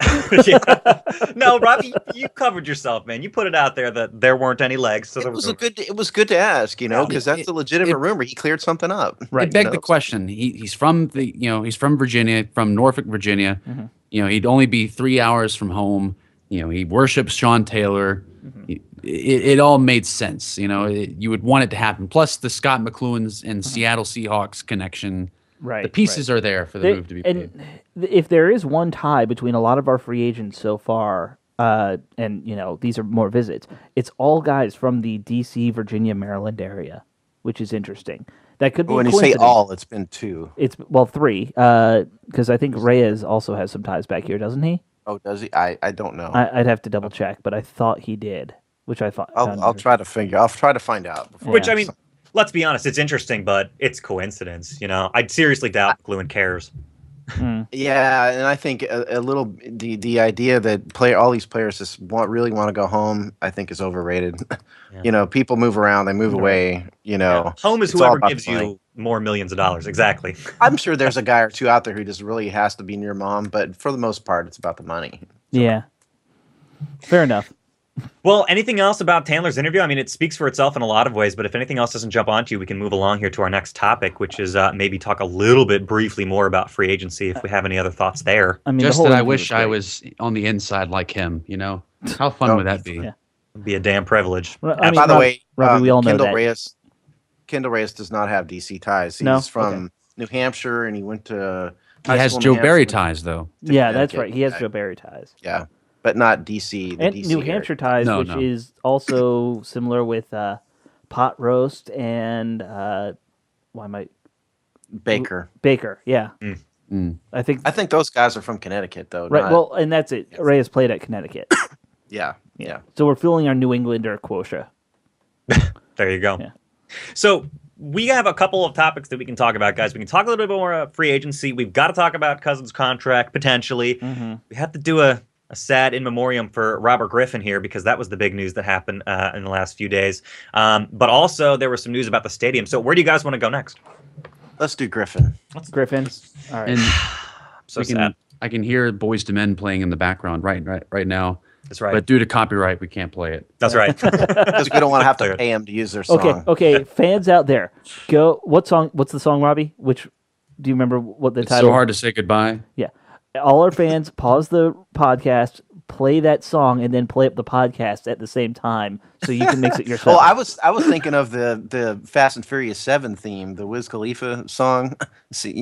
[SPEAKER 2] No, Robbie, you covered yourself, man. You put it out there that there weren't any legs. So
[SPEAKER 3] it was good to ask, because that's a legitimate rumor. He cleared something up.
[SPEAKER 5] Right. It begged the question. He's from Virginia, from Norfolk, Virginia.
[SPEAKER 4] Mm-hmm.
[SPEAKER 5] He'd only be 3 hours from home. He worships Sean Taylor. Mm-hmm. It all made sense. You would want it to happen. Plus the Scott McLuhan's and Seattle Seahawks connection.
[SPEAKER 4] Right.
[SPEAKER 5] The pieces are there for the move to be paid.
[SPEAKER 4] And if there is one tie between a lot of our free agents so far, and these are more visits, it's all guys from the D.C., Virginia, Maryland area, which is interesting. That could be.
[SPEAKER 3] When you say all, it's been two.
[SPEAKER 4] It's 3, because I think Reyes also has some ties back here, doesn't he?
[SPEAKER 3] Oh, does he? I don't know.
[SPEAKER 4] I'd have to double check, but I thought he did. Which I thought.
[SPEAKER 3] I'll try to find out.
[SPEAKER 2] Which I mean, let's be honest, it's interesting, but it's coincidence. I'd seriously doubt Lewin cares.
[SPEAKER 3] Yeah, and I think a little the idea that all these players just really want to go home, I think is overrated.
[SPEAKER 2] Yeah.
[SPEAKER 3] People move around, they move away.
[SPEAKER 2] Home is
[SPEAKER 3] it's all
[SPEAKER 2] whoever
[SPEAKER 3] about
[SPEAKER 2] gives
[SPEAKER 3] the money.
[SPEAKER 2] you more millions of dollars. Exactly.
[SPEAKER 3] I'm sure there's a guy or two out there who just really has to be near mom, but for the most part, it's about the money.
[SPEAKER 4] Yeah. Fair enough.
[SPEAKER 2] Well, anything else about Tandler's interview? I mean, it speaks for itself in a lot of ways, but if anything else doesn't jump onto you, we can move along here to our next topic, which is maybe talk a little bit briefly more about free agency if we have any other thoughts there.
[SPEAKER 4] I mean,
[SPEAKER 5] Just
[SPEAKER 4] the whole
[SPEAKER 5] that I
[SPEAKER 4] interview
[SPEAKER 5] wish I
[SPEAKER 4] great.
[SPEAKER 5] was on the inside like him, How fun would that be?
[SPEAKER 4] Yeah.
[SPEAKER 2] It'd be a damn privilege.
[SPEAKER 4] Well, I mean,
[SPEAKER 3] By the way,
[SPEAKER 4] Robbie, we all know
[SPEAKER 3] Kendall
[SPEAKER 4] that.
[SPEAKER 3] Reyes does not have DC ties. He's
[SPEAKER 4] No?
[SPEAKER 3] from New Hampshire, and he went to
[SPEAKER 5] He
[SPEAKER 3] high
[SPEAKER 5] has
[SPEAKER 3] school in
[SPEAKER 5] Joe
[SPEAKER 3] New
[SPEAKER 5] Barry
[SPEAKER 3] Hampshire.
[SPEAKER 5] ties, though.
[SPEAKER 4] Yeah, that's
[SPEAKER 3] Connecticut.
[SPEAKER 4] right. He has
[SPEAKER 3] Yeah.
[SPEAKER 4] Joe Barry ties.
[SPEAKER 3] Yeah, but not DC. The
[SPEAKER 4] And
[SPEAKER 3] DC
[SPEAKER 4] New
[SPEAKER 3] area.
[SPEAKER 4] Hampshire ties,
[SPEAKER 5] No,
[SPEAKER 4] which
[SPEAKER 5] no.
[SPEAKER 4] is also similar with pot roast and
[SPEAKER 3] Baker.
[SPEAKER 4] Baker. Yeah,
[SPEAKER 5] Mm.
[SPEAKER 4] I think
[SPEAKER 3] I think those guys are from Connecticut, though.
[SPEAKER 4] right.
[SPEAKER 3] not-
[SPEAKER 4] Well, and that's it. Reyes played at Connecticut,
[SPEAKER 3] yeah.
[SPEAKER 4] so we're filling our New Englander quota.
[SPEAKER 2] There you go.
[SPEAKER 4] Yeah.
[SPEAKER 2] So we have a couple of topics that we can talk about, guys. We can talk a little bit more free agency. We've got to talk about Cousins' contract, potentially.
[SPEAKER 4] Mm-hmm.
[SPEAKER 2] We have to do a sad in memoriam for Robert Griffin here because that was the big news that happened in the last few days. But also there was some news about the stadium. So where do you guys want to go next?
[SPEAKER 3] Let's do Griffin.
[SPEAKER 4] Griffin. All right.
[SPEAKER 5] And
[SPEAKER 2] So
[SPEAKER 5] we can,
[SPEAKER 2] sad.
[SPEAKER 5] I can hear Boys to Men playing in the background right now.
[SPEAKER 2] That's right.
[SPEAKER 5] But due to copyright, we can't play it.
[SPEAKER 2] That's right.
[SPEAKER 3] Because we don't want to have to pay them to use their song.
[SPEAKER 4] Okay. Fans out there, go. What song? What's the song, Robbie? Which do you remember? What the
[SPEAKER 5] It's
[SPEAKER 4] title?
[SPEAKER 5] so hard to say goodbye.
[SPEAKER 4] Yeah. All our fans, pause the podcast, play that song, and then play up the podcast at the same time, so you can mix it yourself.
[SPEAKER 3] Well, I was thinking of the Fast and Furious 7 theme, the Wiz Khalifa song. See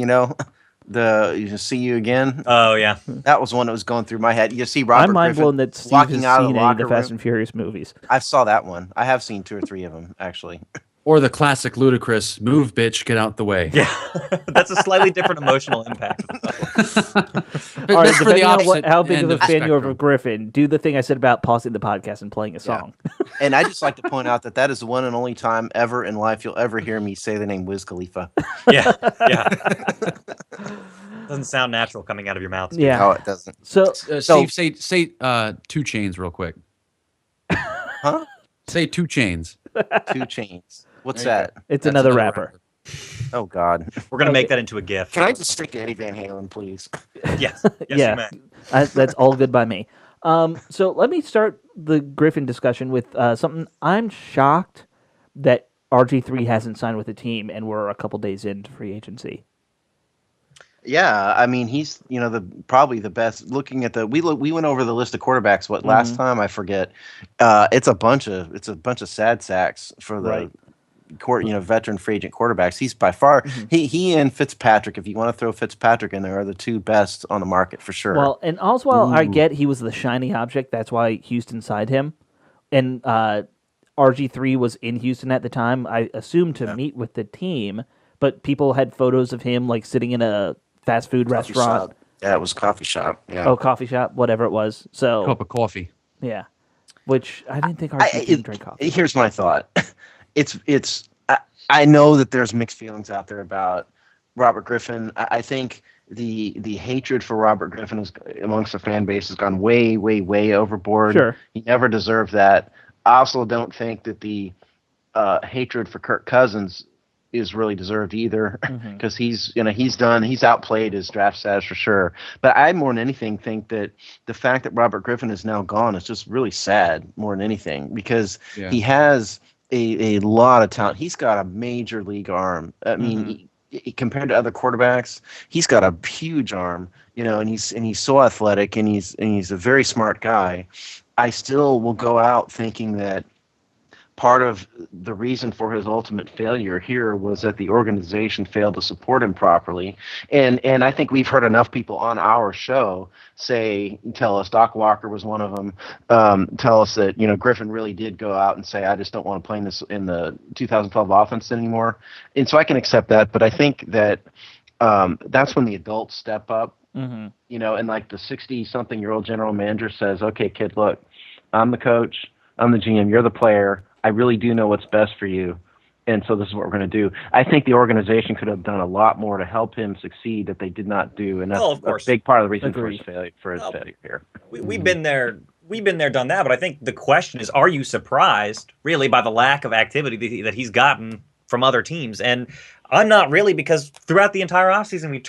[SPEAKER 3] See You Again.
[SPEAKER 2] Oh, yeah.
[SPEAKER 3] That was one that was going through my head. You see Robert
[SPEAKER 4] I'm mind
[SPEAKER 3] Griffin
[SPEAKER 4] blown that Steve
[SPEAKER 3] walking
[SPEAKER 4] has
[SPEAKER 3] out of
[SPEAKER 4] seen
[SPEAKER 3] the
[SPEAKER 4] any of
[SPEAKER 3] locker
[SPEAKER 4] the Fast
[SPEAKER 3] room.
[SPEAKER 4] and Furious movies.
[SPEAKER 3] I saw that one. I have seen 2 or 3 of them actually.
[SPEAKER 5] Or the classic ludicrous, move, bitch, get out the way.
[SPEAKER 2] Yeah. That's a slightly different emotional impact.
[SPEAKER 4] All right,
[SPEAKER 5] That's for the
[SPEAKER 4] depending on
[SPEAKER 5] opposite
[SPEAKER 4] how big of
[SPEAKER 5] end
[SPEAKER 4] a
[SPEAKER 5] of the
[SPEAKER 4] fan you are
[SPEAKER 5] spectrum.
[SPEAKER 4] of Griffin, do the thing I said about pausing the podcast and playing a song.
[SPEAKER 3] And I just like to point out that is the one and only time ever in life you'll ever hear me say the name Wiz Khalifa.
[SPEAKER 2] Yeah. Doesn't sound natural coming out of your mouth. Steve.
[SPEAKER 4] Yeah.
[SPEAKER 3] No, it doesn't.
[SPEAKER 4] So
[SPEAKER 5] Steve, say 2 Chains real quick.
[SPEAKER 3] Huh?
[SPEAKER 5] Say 2 Chains.
[SPEAKER 3] 2 Chains. What's
[SPEAKER 5] There you
[SPEAKER 3] that?
[SPEAKER 4] it's
[SPEAKER 5] That's
[SPEAKER 4] another rapper.
[SPEAKER 3] Oh God.
[SPEAKER 2] We're going to make that into a GIF.
[SPEAKER 3] Can I just stick to Eddie Van Halen, please?
[SPEAKER 2] Yes. Yes,
[SPEAKER 4] Yeah.
[SPEAKER 2] you may.
[SPEAKER 4] That's all good by me. So let me start the Griffin discussion with something. I'm shocked that RG3 hasn't signed with the team, and we're a couple days into free agency.
[SPEAKER 3] Yeah, I mean he's probably the best. Looking at we went over the list of quarterbacks. Last time I forget. It's a bunch of sad sacks for the veteran free agent quarterbacks. He's by far he and Fitzpatrick. If you want to throw Fitzpatrick in there, are the 2 best on the market for sure.
[SPEAKER 4] Well, and also I get he was the shiny object. That's why Houston signed him, and RG3 was in Houston at the time. I assumed to meet with the team, but people had photos of him like sitting in a fast food
[SPEAKER 3] Coffee
[SPEAKER 4] restaurant.
[SPEAKER 3] shop. Yeah, it was coffee shop. Yeah.
[SPEAKER 4] Oh, coffee shop, whatever it was. So
[SPEAKER 5] Cup of coffee.
[SPEAKER 4] yeah, which I didn't think RG didn't drink coffee.
[SPEAKER 3] Here's my thought. I know that there's mixed feelings out there about Robert Griffin. I think the hatred for Robert Griffin amongst the fan base has gone way, way, way overboard.
[SPEAKER 4] Sure.
[SPEAKER 3] He never deserved that. I also don't think that the hatred for Kirk Cousins is really deserved either, because he's outplayed his draft status for sure. But I more than anything think that the fact that Robert Griffin is now gone is just really sad more than anything, because he has a lot of talent. He's got a major league arm. I mean, compared to other quarterbacks, he's got a huge arm, and he's so athletic, and he's a very smart guy. I still will go out thinking that part of the reason for his ultimate failure here was that the organization failed to support him properly. And I think we've heard enough people on our show tell us Doc Walker was one of them, tell us that, Griffin really did go out and say, I just don't want to play in the 2012 offense anymore. And so I can accept that. But I think that that's when the adults step up, and like the 60-something-year-old general manager says, okay, kid, look, I'm the coach, I'm the GM, you're the player. I really do know what's best for you, and so this is what we're going to do. I think the organization could have done a lot more to help him succeed that they did not do, and that's
[SPEAKER 2] of course.
[SPEAKER 3] a big part of the reason
[SPEAKER 4] Agreed.
[SPEAKER 3] for his failure here.
[SPEAKER 2] We've been there. We've been there, done that. But I think the question is, are you surprised, really, by the lack of activity that he's gotten from other teams? And I'm not really, because throughout the entire offseason, we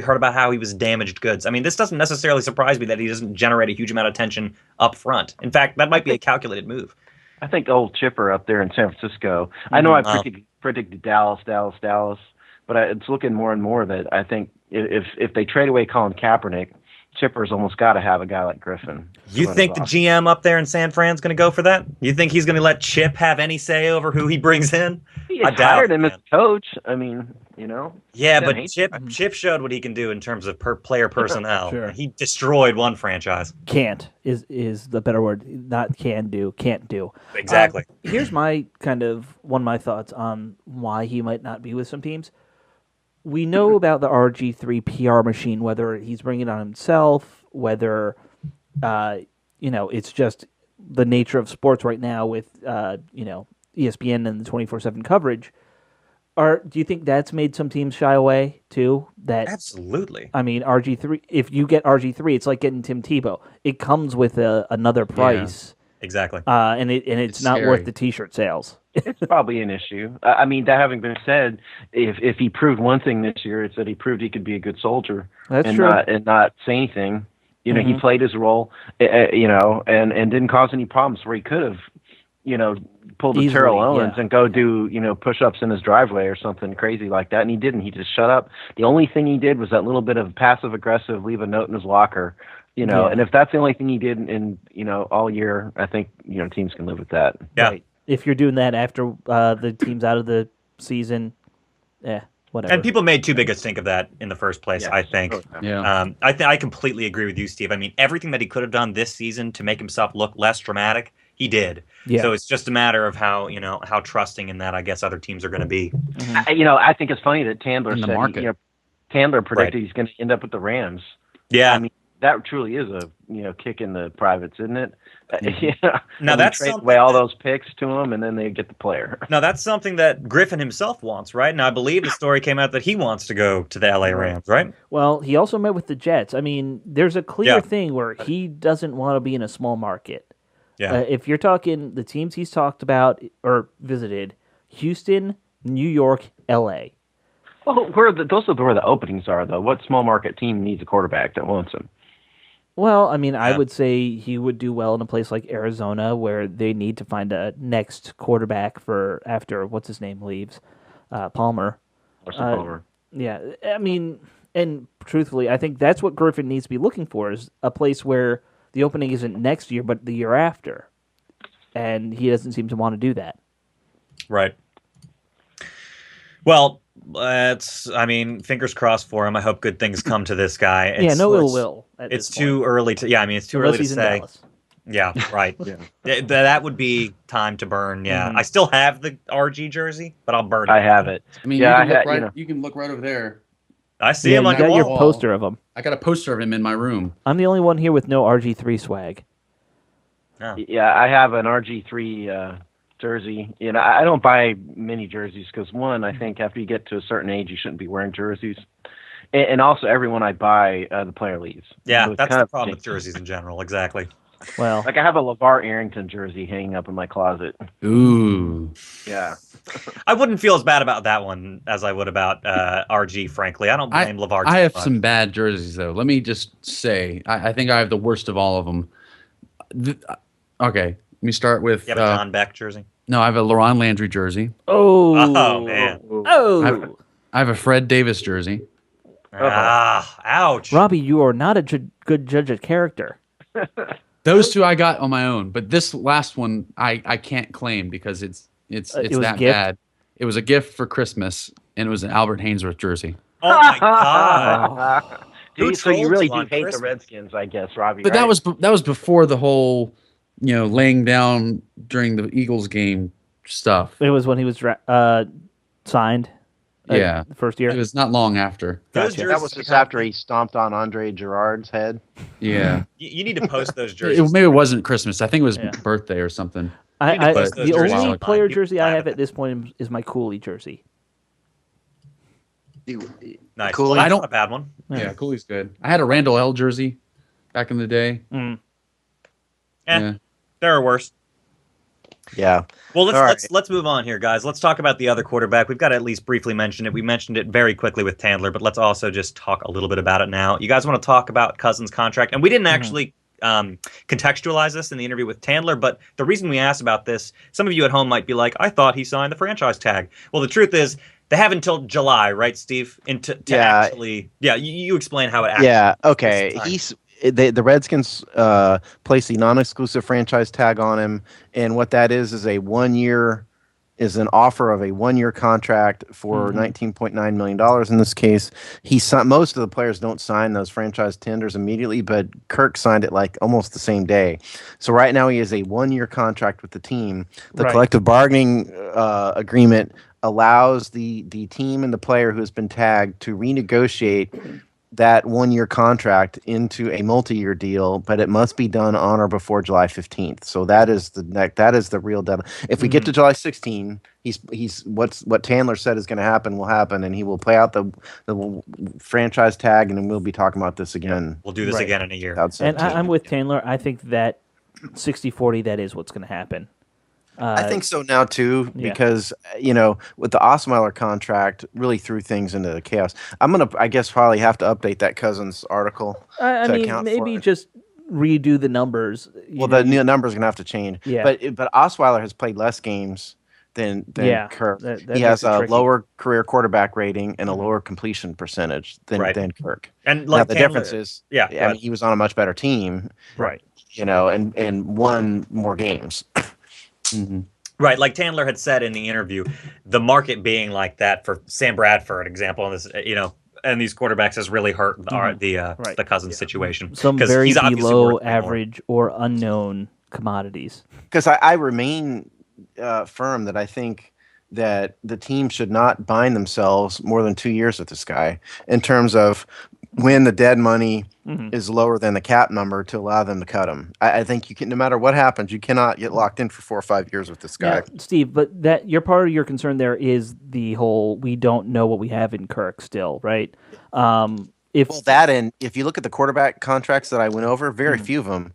[SPEAKER 2] heard about how he was damaged goods. I mean, this doesn't necessarily surprise me that he doesn't generate a huge amount of attention up front. In fact, that might be a calculated move.
[SPEAKER 3] I think old Chipper up there in San Francisco. I know I predicted Dallas, but it's looking more and more that I think if they trade away Colin Kaepernick, Chipper's almost got to have a guy like Griffin.
[SPEAKER 2] You think the GM up there in San Fran's going to go for that? You think he's going to let Chip have any say over who he brings in?
[SPEAKER 3] He hired him as coach. I mean,
[SPEAKER 2] Yeah, but Chip showed what he can do in terms of player personnel.
[SPEAKER 4] Sure.
[SPEAKER 2] He destroyed one franchise.
[SPEAKER 4] Can't is the better word. Not can do, can't do.
[SPEAKER 2] Exactly.
[SPEAKER 4] Here's my one of my thoughts on why he might not be with some teams. We know about the RG3 PR machine, whether he's bringing it on himself, whether it's just the nature of sports right now with ESPN and the 24/7 coverage. Do you think that's made some teams shy away too?
[SPEAKER 2] Absolutely.
[SPEAKER 4] I mean, RG3. If you get RG3, it's like getting Tim Tebow. It comes with another price.
[SPEAKER 2] Exactly.
[SPEAKER 4] And it's not
[SPEAKER 5] scary.
[SPEAKER 4] worth the T-shirt sales.
[SPEAKER 3] It's probably an issue. I mean, that having been said, if he proved one thing this year, it's that he proved he could be a good soldier.
[SPEAKER 4] That's
[SPEAKER 3] and
[SPEAKER 4] true.
[SPEAKER 3] Not say anything. He played his role, and didn't cause any problems where he could have, pulled a Terrell Owens and go do, push-ups in his driveway or something crazy like that. And he didn't. He just shut up. The only thing he did was that little bit of passive-aggressive, leave a note in his locker, and if that's the only thing he did in all year, I think, teams can live with that.
[SPEAKER 2] Yeah.
[SPEAKER 4] Right. If you're doing that after the team's out of the season, whatever.
[SPEAKER 2] And people made too big a stink of that in the first place,
[SPEAKER 3] Yes.
[SPEAKER 2] I think.
[SPEAKER 5] Yeah.
[SPEAKER 2] I completely agree with you, Steve. I mean, everything that he could have done this season to make himself look less dramatic, he did.
[SPEAKER 4] Yeah.
[SPEAKER 2] So it's just a matter of how trusting in that I guess other teams are going to be.
[SPEAKER 3] I think it's funny that Tandler
[SPEAKER 5] In the
[SPEAKER 3] said
[SPEAKER 5] market.
[SPEAKER 3] Tandler predicted he's going to end up with the Rams.
[SPEAKER 2] Yeah.
[SPEAKER 3] I mean, that truly is a kick in the privates, isn't it?
[SPEAKER 2] Now
[SPEAKER 3] And
[SPEAKER 2] that's
[SPEAKER 3] trade
[SPEAKER 2] something
[SPEAKER 3] away all those picks to him, and then they get the player.
[SPEAKER 2] Now that's something that Griffin himself wants, right? Now I believe the story came out that he wants to go to the LA Rams, right?
[SPEAKER 4] Well, he also met with the Jets. I mean, there's a clear thing where he doesn't want to be in a small market.
[SPEAKER 2] Yeah.
[SPEAKER 4] If you're talking the teams he's talked about or visited, Houston, New York, L.A.
[SPEAKER 3] Well, those are where the openings are, though. What small market team needs a quarterback that wants him?
[SPEAKER 4] Well, I mean, I would say he would do well in a place like Arizona where they need to find a next quarterback for after, what's his name, leaves, Palmer.
[SPEAKER 3] Palmer.
[SPEAKER 4] Yeah, I mean, and truthfully, I think that's what Griffin needs to be looking for is a place where the opening isn't next year, but the year after. And he doesn't seem to want to do that.
[SPEAKER 2] Right. Well, fingers crossed for him. I hope good things come to this guy.
[SPEAKER 4] No ill will.
[SPEAKER 2] It's too early to. Yeah, I mean, it's too early to say. Yeah, right. That would be time to burn. Yeah, I still have the RG jersey, but I'll burn it.
[SPEAKER 3] I have it.
[SPEAKER 5] I mean, you can look right over there.
[SPEAKER 2] I see him on
[SPEAKER 4] you
[SPEAKER 2] your
[SPEAKER 4] got
[SPEAKER 2] wall.
[SPEAKER 4] your poster of him.
[SPEAKER 5] I got a poster of him in my room.
[SPEAKER 4] I'm the only one here with no RG3 swag.
[SPEAKER 2] Oh.
[SPEAKER 3] Yeah, I have an RG3 jersey. I don't buy many jerseys because, one, I think after you get to a certain age, you shouldn't be wearing jerseys. And also, everyone I buy, the player leaves.
[SPEAKER 2] Yeah,
[SPEAKER 3] So it's
[SPEAKER 2] that's
[SPEAKER 3] kind
[SPEAKER 2] the
[SPEAKER 3] of
[SPEAKER 2] problem with jerseys in general. Exactly.
[SPEAKER 4] Well,
[SPEAKER 3] like I have a LeVar Arrington jersey hanging up in my closet.
[SPEAKER 5] Ooh.
[SPEAKER 3] Yeah.
[SPEAKER 2] I wouldn't feel as bad about that one as I would about RG, frankly. I don't blame LeVar.
[SPEAKER 5] I have
[SPEAKER 2] too much.
[SPEAKER 5] some bad jerseys, though. Let me just say, I think I have the worst of all of them. Okay, let me start with...
[SPEAKER 2] You have a John Beck jersey?
[SPEAKER 5] No, I have a Leron Landry jersey.
[SPEAKER 2] Oh, man.
[SPEAKER 4] Oh!
[SPEAKER 5] I have a Fred Davis jersey.
[SPEAKER 2] Ouch.
[SPEAKER 4] Robbie, you are not a good judge of character.
[SPEAKER 5] Those two I got on my own, but this last one I can't claim because it's
[SPEAKER 4] was
[SPEAKER 5] that
[SPEAKER 4] a gift?
[SPEAKER 5] bad. It was a gift for Christmas, and it was an Albert Haynesworth jersey.
[SPEAKER 2] Oh, my God. Who
[SPEAKER 3] So you
[SPEAKER 2] told
[SPEAKER 3] really
[SPEAKER 2] you
[SPEAKER 3] do
[SPEAKER 2] on
[SPEAKER 3] hate
[SPEAKER 2] Christmas?
[SPEAKER 3] the Redskins, I guess, Robbie.
[SPEAKER 5] But
[SPEAKER 3] right?
[SPEAKER 5] that was before the whole, laying down during the Eagles game stuff.
[SPEAKER 4] It was when he was signed.
[SPEAKER 5] Yeah,
[SPEAKER 4] The first year.
[SPEAKER 5] it was not long after.
[SPEAKER 2] Those
[SPEAKER 3] That was
[SPEAKER 2] jerseys
[SPEAKER 3] just
[SPEAKER 2] are-
[SPEAKER 3] after he stomped on Andre Girard's head.
[SPEAKER 5] Yeah,
[SPEAKER 2] You need to post those
[SPEAKER 5] it,
[SPEAKER 2] jerseys.
[SPEAKER 5] maybe it wasn't Christmas. I think it was
[SPEAKER 4] Yeah.
[SPEAKER 5] birthday or something.
[SPEAKER 2] Those
[SPEAKER 4] The
[SPEAKER 2] jerseys
[SPEAKER 4] only
[SPEAKER 2] are
[SPEAKER 4] player
[SPEAKER 2] fine.
[SPEAKER 4] jersey I
[SPEAKER 2] People
[SPEAKER 4] have at this point is my Cooley jersey.
[SPEAKER 2] Nice.
[SPEAKER 3] Cooley.
[SPEAKER 2] Well, that's not a bad one.
[SPEAKER 5] Yeah, Cooley's good. I had a Randall L jersey back in the day. Yeah.
[SPEAKER 2] There are worse.
[SPEAKER 3] Yeah.
[SPEAKER 2] Well,
[SPEAKER 3] All right.
[SPEAKER 2] let's move on here, guys. Let's talk about the other quarterback. We've got to at least briefly mention it. We mentioned it very quickly with Tandler, but let's also just talk a little bit about it now. You guys want to talk about Cousins' contract? And we didn't actually contextualize this in the interview with Tandler, but the reason we asked about this, some of you at home might be like, I thought he signed the franchise tag. Well, the truth is, they have until July, right, Steve? You explain how it actually
[SPEAKER 3] okay. The Redskins placed the non-exclusive franchise tag on him, and what that is an offer of a 1-year contract for $19.9 million in this case. Most of the players don't sign those franchise tenders immediately, but Kirk signed it like almost the same day. So right now he has a 1-year contract with the team. The collective bargaining agreement allows the team and the player who has been tagged to renegotiate that 1-year contract into a multi-year deal, but it must be done on or before July 15th. So that is the real deadline. If we get to July 16, what Tandler said is going to happen will happen, and he will play out the franchise tag, and then we'll be talking about this again.
[SPEAKER 2] We'll do this again in a year.
[SPEAKER 4] And I'm with Tandler. I think that 60-40, that is what's going to happen.
[SPEAKER 3] I think so now too, because with the Osweiler contract, really threw things into chaos. I'm gonna, I guess, probably have to update that Cousins article.
[SPEAKER 4] I mean, maybe just redo the numbers.
[SPEAKER 3] The new numbers are gonna have to change.
[SPEAKER 4] Yeah.
[SPEAKER 3] But Osweiler has played less games than Kirk.
[SPEAKER 4] That
[SPEAKER 3] he has a
[SPEAKER 4] tricky.
[SPEAKER 3] lower career quarterback rating and a lower completion percentage than Kirk.
[SPEAKER 2] And like
[SPEAKER 3] now, the
[SPEAKER 2] Tandler,
[SPEAKER 3] difference is, I mean, he was on a much better team,
[SPEAKER 4] right?
[SPEAKER 3] And won more games.
[SPEAKER 2] Right, like Tandler had said in the interview, the market being like that for Sam Bradford, example, and this, and these quarterbacks has really hurt the Cousins situation.
[SPEAKER 4] Some very below average or unknown commodities.
[SPEAKER 3] Because I remain firm that I think that the team should not bind themselves more than 2 years with this guy in terms of when the dead money is lower than the cap number to allow them to cut him. I think you can, no matter what happens, you cannot get locked in for 4 or 5 years with this guy.
[SPEAKER 4] Yeah, Steve, but that your part of your concern there is the whole we don't know what we have in Kirk still, right? If
[SPEAKER 3] you look at the quarterback contracts that I went over, very few of them,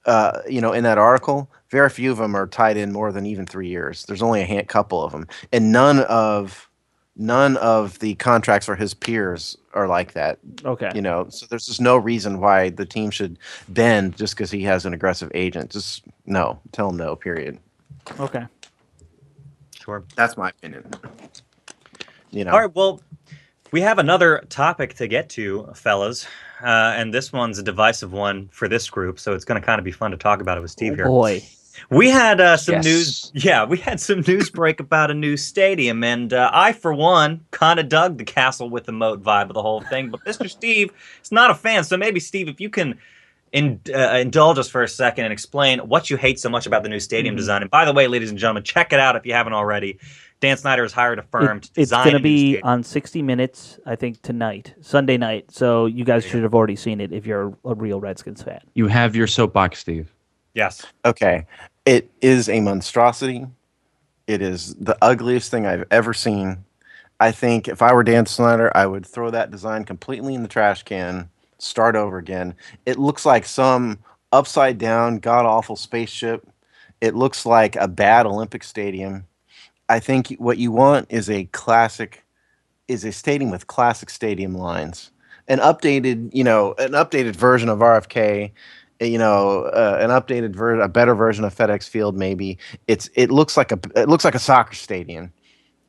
[SPEAKER 3] in that article, very few of them are tied in more than even 3 years. There's only a couple of them, and none of the contracts for his peers are like that.
[SPEAKER 4] Okay.
[SPEAKER 3] So there's just no reason why the team should bend just because he has an aggressive agent. Just no. Tell him no, period.
[SPEAKER 4] Okay.
[SPEAKER 2] Sure.
[SPEAKER 3] That's my opinion.
[SPEAKER 2] All right, well, we have another topic to get to, fellas. And this one's a divisive one for this group, so it's going to kind of be fun to talk about it with Steve here.
[SPEAKER 4] Boy.
[SPEAKER 2] We had some news. Yeah, we had some news break about a new stadium, and I, for one, kind of dug the castle with the moat vibe of the whole thing. But Mr. Steve is not a fan, so maybe Steve, if you can indulge us for a second and explain what you hate so much about the new stadium design. And by the way, ladies and gentlemen, check it out if you haven't already. Dan Snyder has hired a firm to design.
[SPEAKER 4] It's going to be on 60 Minutes, I think, tonight, Sunday night. So you guys should have already seen it if you're a real Redskins fan.
[SPEAKER 5] You have your soapbox, Steve.
[SPEAKER 2] Yes.
[SPEAKER 3] Okay. It is a monstrosity. It is the ugliest thing I've ever seen. I think if I were Dan Snyder, I would throw that design completely in the trash can, start over again. It looks like some upside down, god awful spaceship. It looks like a bad Olympic stadium. I think what you want is a stadium with classic stadium lines. An updated version of RFK. An updated version, a better version of FedEx Field, maybe. It looks like a soccer stadium,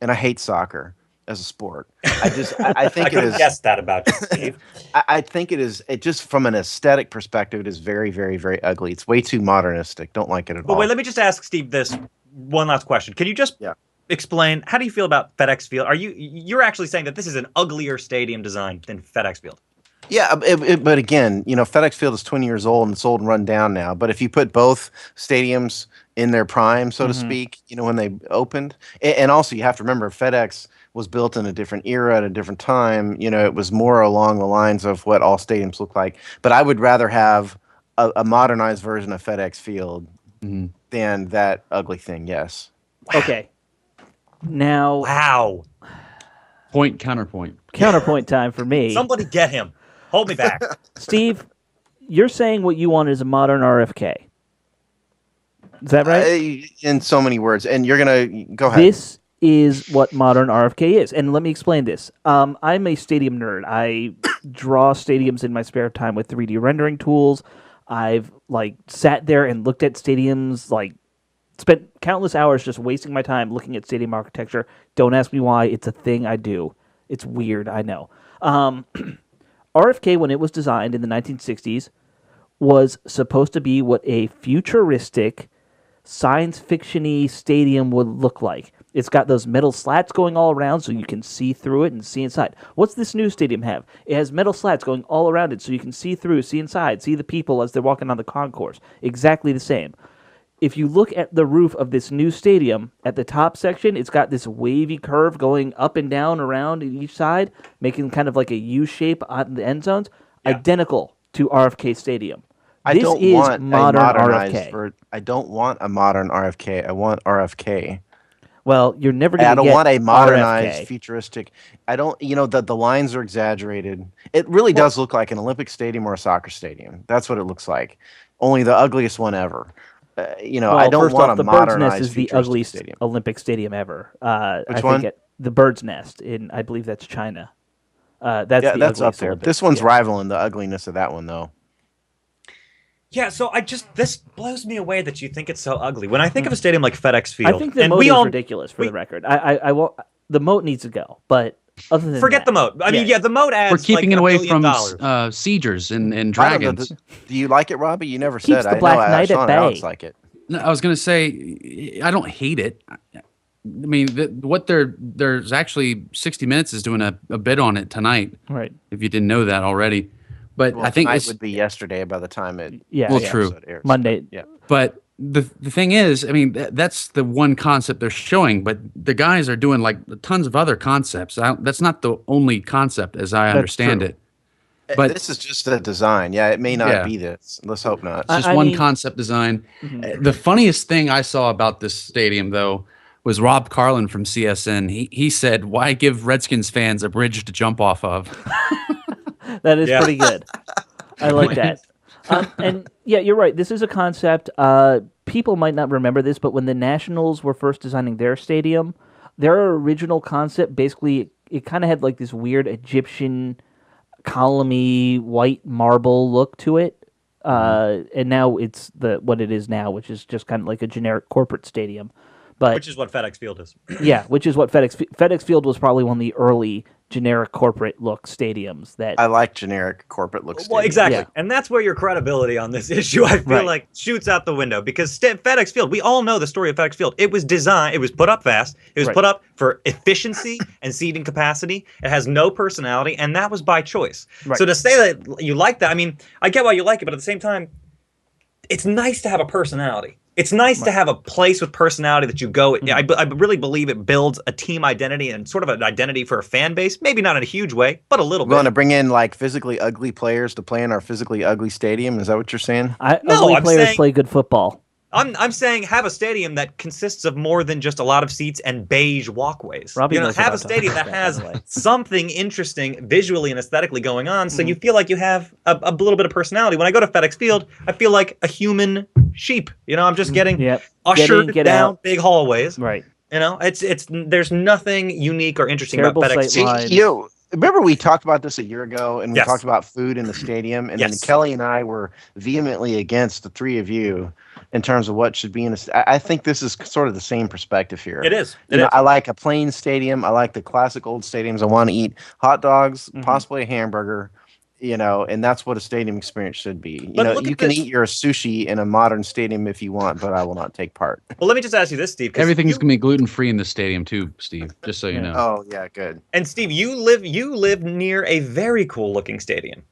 [SPEAKER 3] and I hate soccer as a sport. I think it is.
[SPEAKER 2] Guess that about you, Steve.
[SPEAKER 3] I think it is. It just from an aesthetic perspective, it is very, very, very ugly. It's way too modernistic. Don't like it at all.
[SPEAKER 2] But wait, let me just ask Steve this one last question. Can you just explain how do you feel about FedEx Field? You're actually saying that this is an uglier stadium design than FedEx Field?
[SPEAKER 3] Yeah, but again, FedEx Field is 20 years old and it's old and run down now. But if you put both stadiums in their prime, so to speak, when they opened, and also you have to remember FedEx was built in a different era at a different time. It was more along the lines of what all stadiums look like. But I would rather have a modernized version of FedEx Field than that ugly thing. Yes.
[SPEAKER 4] Okay. Now,
[SPEAKER 2] Wow.
[SPEAKER 5] Counterpoint.
[SPEAKER 4] counterpoint time for me.
[SPEAKER 2] Somebody get him. Hold me back.
[SPEAKER 4] Steve, you're saying what you want is a modern RFK. Is that right?
[SPEAKER 3] In so many words, and you're gonna go ahead.
[SPEAKER 4] This is what modern RFK is, and let me explain this. I'm a stadium nerd. I draw stadiums in my spare time with 3D rendering tools. I've sat there and looked at stadiums, spent countless hours just wasting my time looking at stadium architecture. Don't ask me why. It's a thing I do. It's weird, I know. RFK, when it was designed in the 1960s, was supposed to be what a futuristic, science fiction-y stadium would look like. It's got those metal slats going all around so you can see through it and see inside. What's this new stadium have? It has metal slats going all around it so you can see through, see inside, see the people as they're walking on the concourse. Exactly the same. If you look at the roof of this new stadium, at the top section, it's got this wavy curve going up and down around each side, making kind of like a U shape on the end zones, identical to RFK Stadium.
[SPEAKER 3] I don't want
[SPEAKER 4] modern
[SPEAKER 3] a modernized
[SPEAKER 4] RFK.
[SPEAKER 3] I don't want a modern RFK. I want RFK.
[SPEAKER 4] Well, you're never going
[SPEAKER 3] I
[SPEAKER 4] to
[SPEAKER 3] don't
[SPEAKER 4] get
[SPEAKER 3] want a modernized,
[SPEAKER 4] RFK.
[SPEAKER 3] futuristic. I don't. The lines are exaggerated. It really does look like an Olympic stadium or a soccer stadium. That's what it looks like. Only the ugliest one ever.
[SPEAKER 4] Well,
[SPEAKER 3] I don't
[SPEAKER 4] first
[SPEAKER 3] want
[SPEAKER 4] off,
[SPEAKER 3] a
[SPEAKER 4] the Bird's Nest
[SPEAKER 3] modernized
[SPEAKER 4] is the
[SPEAKER 3] futuristic
[SPEAKER 4] ugliest
[SPEAKER 3] stadium.
[SPEAKER 4] Olympic stadium ever.
[SPEAKER 3] Which one?
[SPEAKER 4] The Bird's Nest in, I believe that's China. That's the
[SPEAKER 3] that's up
[SPEAKER 4] ugliest
[SPEAKER 3] there.
[SPEAKER 4] Olympic,
[SPEAKER 3] This one's rivaling the ugliness of that one, though.
[SPEAKER 2] Yeah, so this blows me away that you think it's so ugly. When I think of a stadium like FedEx Field,
[SPEAKER 4] I think the
[SPEAKER 2] and
[SPEAKER 4] moat
[SPEAKER 2] we
[SPEAKER 4] is
[SPEAKER 2] all
[SPEAKER 4] ridiculous. For the record, I won't. The moat needs to go, but other than
[SPEAKER 2] forget
[SPEAKER 4] that,
[SPEAKER 2] the moat. I mean, the moat adds.
[SPEAKER 5] We're keeping
[SPEAKER 2] like
[SPEAKER 5] it away
[SPEAKER 2] $1
[SPEAKER 5] from
[SPEAKER 2] billion.
[SPEAKER 5] siegers and
[SPEAKER 3] I don't know,
[SPEAKER 5] dragons.
[SPEAKER 3] do you like it, Robbie? You never
[SPEAKER 4] Keeps
[SPEAKER 3] said.
[SPEAKER 4] the
[SPEAKER 3] I
[SPEAKER 4] Black
[SPEAKER 3] know.
[SPEAKER 4] Knight at
[SPEAKER 3] Sean and
[SPEAKER 4] bay.
[SPEAKER 3] Alex like it.
[SPEAKER 5] No, I was going to say, I don't hate it. I mean, there's actually 60 Minutes is doing a bit on it tonight.
[SPEAKER 4] Right.
[SPEAKER 5] If you didn't know that already, but
[SPEAKER 3] Well,
[SPEAKER 5] I think
[SPEAKER 3] tonight
[SPEAKER 5] it's
[SPEAKER 3] would be yesterday by the time it.
[SPEAKER 5] true.
[SPEAKER 3] episode airs.
[SPEAKER 4] Monday.
[SPEAKER 3] Yeah.
[SPEAKER 5] But the thing is, I mean, that's the one concept they're showing, but the guys are doing tons of other concepts. That's not the only concept, as I understand
[SPEAKER 4] true.
[SPEAKER 5] it. But
[SPEAKER 3] This is just a design. Yeah, it may not
[SPEAKER 5] Yeah.
[SPEAKER 3] be this. Let's hope not.
[SPEAKER 5] It's just
[SPEAKER 4] I
[SPEAKER 5] one
[SPEAKER 4] mean-
[SPEAKER 5] concept design. The funniest thing I saw about this stadium, though, was Rob Carlin from CSN. He said, "Why give Redskins fans a bridge to jump off of?"
[SPEAKER 4] That is pretty good. I like that. And yeah, you're right. This is a concept. People might not remember this, but when the Nationals were first designing their stadium, their original concept basically it kind of had this weird Egyptian columny white marble look to it. And now it's what it is now, which is just kind of like a generic corporate stadium. But
[SPEAKER 2] Which is what FedEx Field is.
[SPEAKER 4] yeah, which is what FedEx Field was probably one of the early generic corporate look stadiums that
[SPEAKER 3] I like generic corporate looks.
[SPEAKER 2] Well, exactly.
[SPEAKER 4] Yeah.
[SPEAKER 2] And that's where your credibility on this issue, I feel like, shoots out the window. Because FedEx Field, we all know the story of FedEx Field. It was designed, it was put up fast. It was put up for efficiency and seating capacity. It has no personality, and that was by choice.
[SPEAKER 4] Right.
[SPEAKER 2] So to say that you like that, I mean, I get why you like it, but at the same time, it's nice to have a personality. It's nice to have a place with personality that you go. I really believe it builds a team identity and sort of an identity for a fan base. Maybe not in a huge way, but a little
[SPEAKER 3] We want to
[SPEAKER 2] bit.
[SPEAKER 3] bring in physically ugly players to play in our physically ugly stadium. Is that what you're saying?
[SPEAKER 4] ugly
[SPEAKER 2] I'm
[SPEAKER 4] players
[SPEAKER 2] saying-
[SPEAKER 4] play good football.
[SPEAKER 2] I'm saying have a stadium that consists of more than just a lot of seats and beige walkways.
[SPEAKER 4] Robbie knows
[SPEAKER 2] have
[SPEAKER 4] what
[SPEAKER 2] a
[SPEAKER 4] I'm
[SPEAKER 2] stadium
[SPEAKER 4] talking
[SPEAKER 2] that
[SPEAKER 4] about,
[SPEAKER 2] has
[SPEAKER 4] by the way.
[SPEAKER 2] something interesting visually and aesthetically going on, so you feel like you have a little bit of personality. When I go to FedEx Field, I feel like a human sheep. I'm just getting
[SPEAKER 4] Yep.
[SPEAKER 2] ushered
[SPEAKER 4] Get
[SPEAKER 2] down
[SPEAKER 4] out.
[SPEAKER 2] big hallways.
[SPEAKER 4] Right.
[SPEAKER 2] It's there's nothing unique or interesting
[SPEAKER 4] Terrible
[SPEAKER 2] about FedEx
[SPEAKER 4] sight
[SPEAKER 2] Field.
[SPEAKER 4] lines.
[SPEAKER 3] Remember we talked about this a year ago, and we
[SPEAKER 2] Yes.
[SPEAKER 3] talked about food in the stadium, and then
[SPEAKER 2] Yes.
[SPEAKER 3] Kelly and I were vehemently against the three of you in terms of what should be in a. I think this is sort of the same perspective here.
[SPEAKER 2] It is.
[SPEAKER 3] You know, I like a plain stadium. I like the classic old stadiums. I want to eat hot dogs, possibly a hamburger. And that's what a stadium experience should be.
[SPEAKER 2] But look
[SPEAKER 3] You
[SPEAKER 2] at
[SPEAKER 3] can
[SPEAKER 2] this.
[SPEAKER 3] eat your sushi in a modern stadium if you want, but I will not take part.
[SPEAKER 2] Well, let me just ask you this, Steve. 'cause
[SPEAKER 5] Everything's
[SPEAKER 2] you-
[SPEAKER 5] going to be gluten free in the stadium too, Steve. Just so you know.
[SPEAKER 3] Oh yeah, good.
[SPEAKER 2] And Steve, you live near a very cool looking stadium,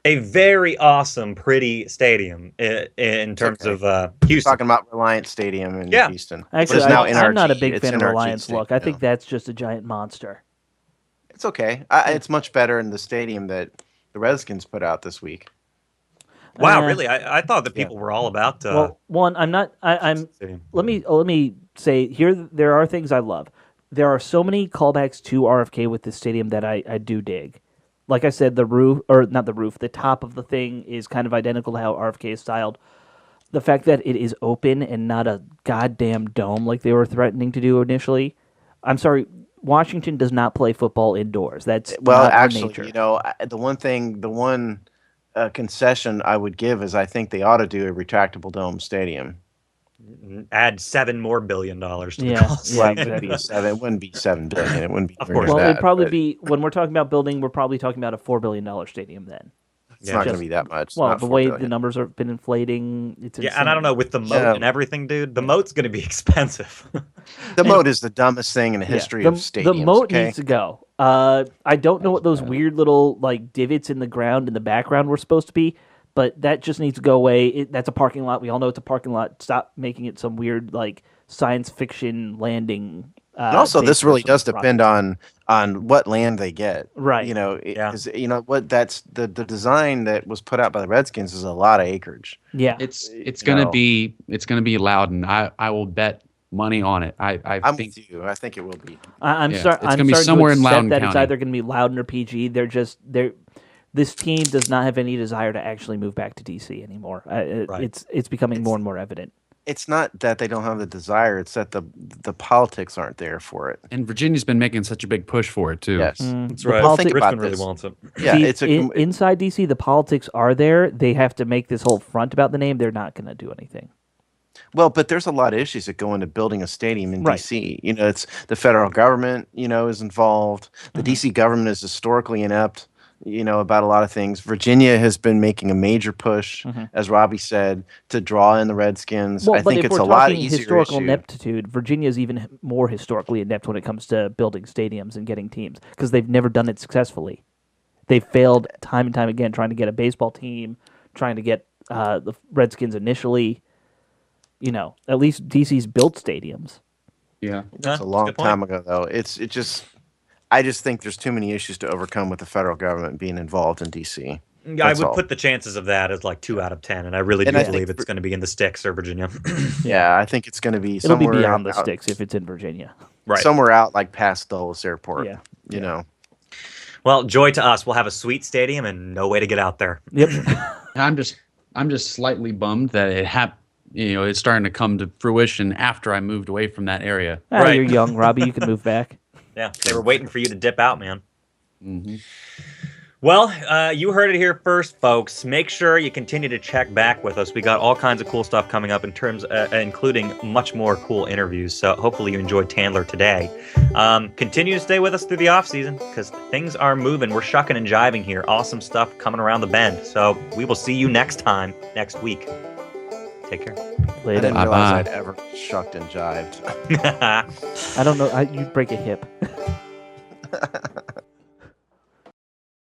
[SPEAKER 2] a very awesome, pretty stadium in terms of Houston.
[SPEAKER 3] Talking about Reliant Stadium in
[SPEAKER 2] Yeah.
[SPEAKER 3] Houston.
[SPEAKER 4] Actually,
[SPEAKER 3] It's now
[SPEAKER 4] I'm not a
[SPEAKER 3] NRG.
[SPEAKER 4] big
[SPEAKER 3] It's
[SPEAKER 4] fan of
[SPEAKER 3] NRG
[SPEAKER 4] Reliance
[SPEAKER 3] stadium
[SPEAKER 4] look. I think
[SPEAKER 3] now.
[SPEAKER 4] that's just a giant monster.
[SPEAKER 3] It's okay. It's much better in the stadium that the Redskins put out this week.
[SPEAKER 2] Wow, really? I thought that people were all about.
[SPEAKER 4] Well, one, I'm not. I'm. Let me say here. There are things I love. There are so many callbacks to RFK with this stadium that I do dig. Like I said, the roof, or not the roof, the top of the thing is kind of identical to how RFK is styled. The fact that it is open and not a goddamn dome like they were threatening to do initially. I'm sorry, Washington does not play football indoors. That's not
[SPEAKER 3] actually,
[SPEAKER 4] our nature.
[SPEAKER 3] the one concession I would give is I think they ought to do a retractable dome stadium.
[SPEAKER 2] Add $7 billion to the
[SPEAKER 4] Yeah,
[SPEAKER 2] cost.
[SPEAKER 4] yeah,
[SPEAKER 3] It wouldn't be seven. It wouldn't be $7 billion. It wouldn't be.
[SPEAKER 2] Of course.
[SPEAKER 4] Well,
[SPEAKER 3] that,
[SPEAKER 4] it'd probably
[SPEAKER 3] but
[SPEAKER 4] be when we're talking about building. We're probably talking about a $4 billion stadium then.
[SPEAKER 3] It's not going to be that much.
[SPEAKER 4] Well,
[SPEAKER 3] not
[SPEAKER 4] the
[SPEAKER 3] $4
[SPEAKER 4] way
[SPEAKER 3] billion.
[SPEAKER 4] the numbers have been inflating, it's insane.
[SPEAKER 2] Yeah, and I don't know, with the moat and everything, dude, the moat's going to be expensive.
[SPEAKER 3] The moat is the dumbest thing in the history of stadiums.
[SPEAKER 4] The moat
[SPEAKER 3] okay?
[SPEAKER 4] needs to go. I don't know what those weird little like divots in the ground in the background were supposed to be, but that just needs to go away. That's a parking lot. We all know it's a parking lot. Stop making it some weird like science fiction landing.
[SPEAKER 3] And also, this really does
[SPEAKER 4] product.
[SPEAKER 3] depend on what land they get.
[SPEAKER 4] Right.
[SPEAKER 3] What that's the design that was put out by the Redskins is a lot of acreage.
[SPEAKER 4] Yeah.
[SPEAKER 5] It's gonna be Loudon. I will bet money on it.
[SPEAKER 3] I'm
[SPEAKER 5] think
[SPEAKER 3] with you. I think it will be.
[SPEAKER 4] I'm sorry.
[SPEAKER 5] It's gonna be somewhere in Loudoun
[SPEAKER 4] that it's
[SPEAKER 5] County.
[SPEAKER 4] either going to be Loudon or PG. This team does not have any desire to actually move back to DC anymore.
[SPEAKER 2] Right.
[SPEAKER 4] It's becoming more and more evident.
[SPEAKER 3] It's not that they don't have the desire; it's that the politics aren't there for it.
[SPEAKER 5] And Virginia's been making such a big push for it too.
[SPEAKER 3] Yes,
[SPEAKER 2] That's
[SPEAKER 4] The
[SPEAKER 2] right.
[SPEAKER 4] politics-
[SPEAKER 2] Richmond
[SPEAKER 3] about
[SPEAKER 2] really
[SPEAKER 3] this.
[SPEAKER 2] wants it.
[SPEAKER 3] yeah.
[SPEAKER 4] See,
[SPEAKER 3] It's
[SPEAKER 4] inside DC. The politics are there. They have to make this whole front about the name. They're not going to do anything.
[SPEAKER 3] well, but there's a lot of issues that go into building a stadium in
[SPEAKER 4] Right.
[SPEAKER 3] DC. It's the federal government. Is involved. The
[SPEAKER 4] Mm-hmm.
[SPEAKER 3] DC government is historically inept. About a lot of things. Virginia has been making a major push, as Robbie said, to draw in the Redskins.
[SPEAKER 4] Well,
[SPEAKER 3] I
[SPEAKER 4] but
[SPEAKER 3] think
[SPEAKER 4] if
[SPEAKER 3] it's
[SPEAKER 4] we're
[SPEAKER 3] a lot
[SPEAKER 4] talking
[SPEAKER 3] easier
[SPEAKER 4] historical
[SPEAKER 3] issue.
[SPEAKER 4] ineptitude, Virginia is even more historically inept when it comes to building stadiums and getting teams because they've never done it successfully. They've failed time and time again trying to get a baseball team, trying to get the Redskins initially. At least DC's built stadiums.
[SPEAKER 5] Yeah.
[SPEAKER 3] That's a
[SPEAKER 2] a
[SPEAKER 3] long
[SPEAKER 2] good point.
[SPEAKER 3] time ago, though. I just think there's too many issues to overcome with the federal government being involved in DC.
[SPEAKER 2] Yeah, I
[SPEAKER 3] That's
[SPEAKER 2] would
[SPEAKER 3] all.
[SPEAKER 2] put the chances of that as like 2 out of 10, and I really do
[SPEAKER 3] And I think
[SPEAKER 2] believe it's going to be in the sticks or Virginia.
[SPEAKER 3] Yeah, I think it's going to be
[SPEAKER 4] It'll be
[SPEAKER 3] somewhere
[SPEAKER 4] beyond the
[SPEAKER 3] out,
[SPEAKER 4] sticks if it's in Virginia.
[SPEAKER 2] Right.
[SPEAKER 3] somewhere out like past Dulles Airport.
[SPEAKER 4] Yeah.
[SPEAKER 3] You know.
[SPEAKER 2] Well, joy to us. We'll have a sweet stadium and no way to get out there.
[SPEAKER 4] Yep.
[SPEAKER 5] I'm just slightly bummed that it's starting to come to fruition after I moved away from that area.
[SPEAKER 2] Right.
[SPEAKER 4] You're young, Robbie. You can move back.
[SPEAKER 2] Yeah, they were waiting for you to dip out, man.
[SPEAKER 5] Mm-hmm.
[SPEAKER 2] Well, you heard it here first, folks. Make sure you continue to check back with us. We got all kinds of cool stuff coming up in terms, including much more cool interviews. So hopefully you enjoyed Tandler today. Continue to stay with us through the off season because things are moving. We're shucking and jiving here. Awesome stuff coming around the bend. So we will see you next week. Take care.
[SPEAKER 3] I
[SPEAKER 4] Later.
[SPEAKER 3] didn't realize
[SPEAKER 5] Bye-bye.
[SPEAKER 3] I'd ever shucked and jived.
[SPEAKER 4] I don't know. You'd break a hip.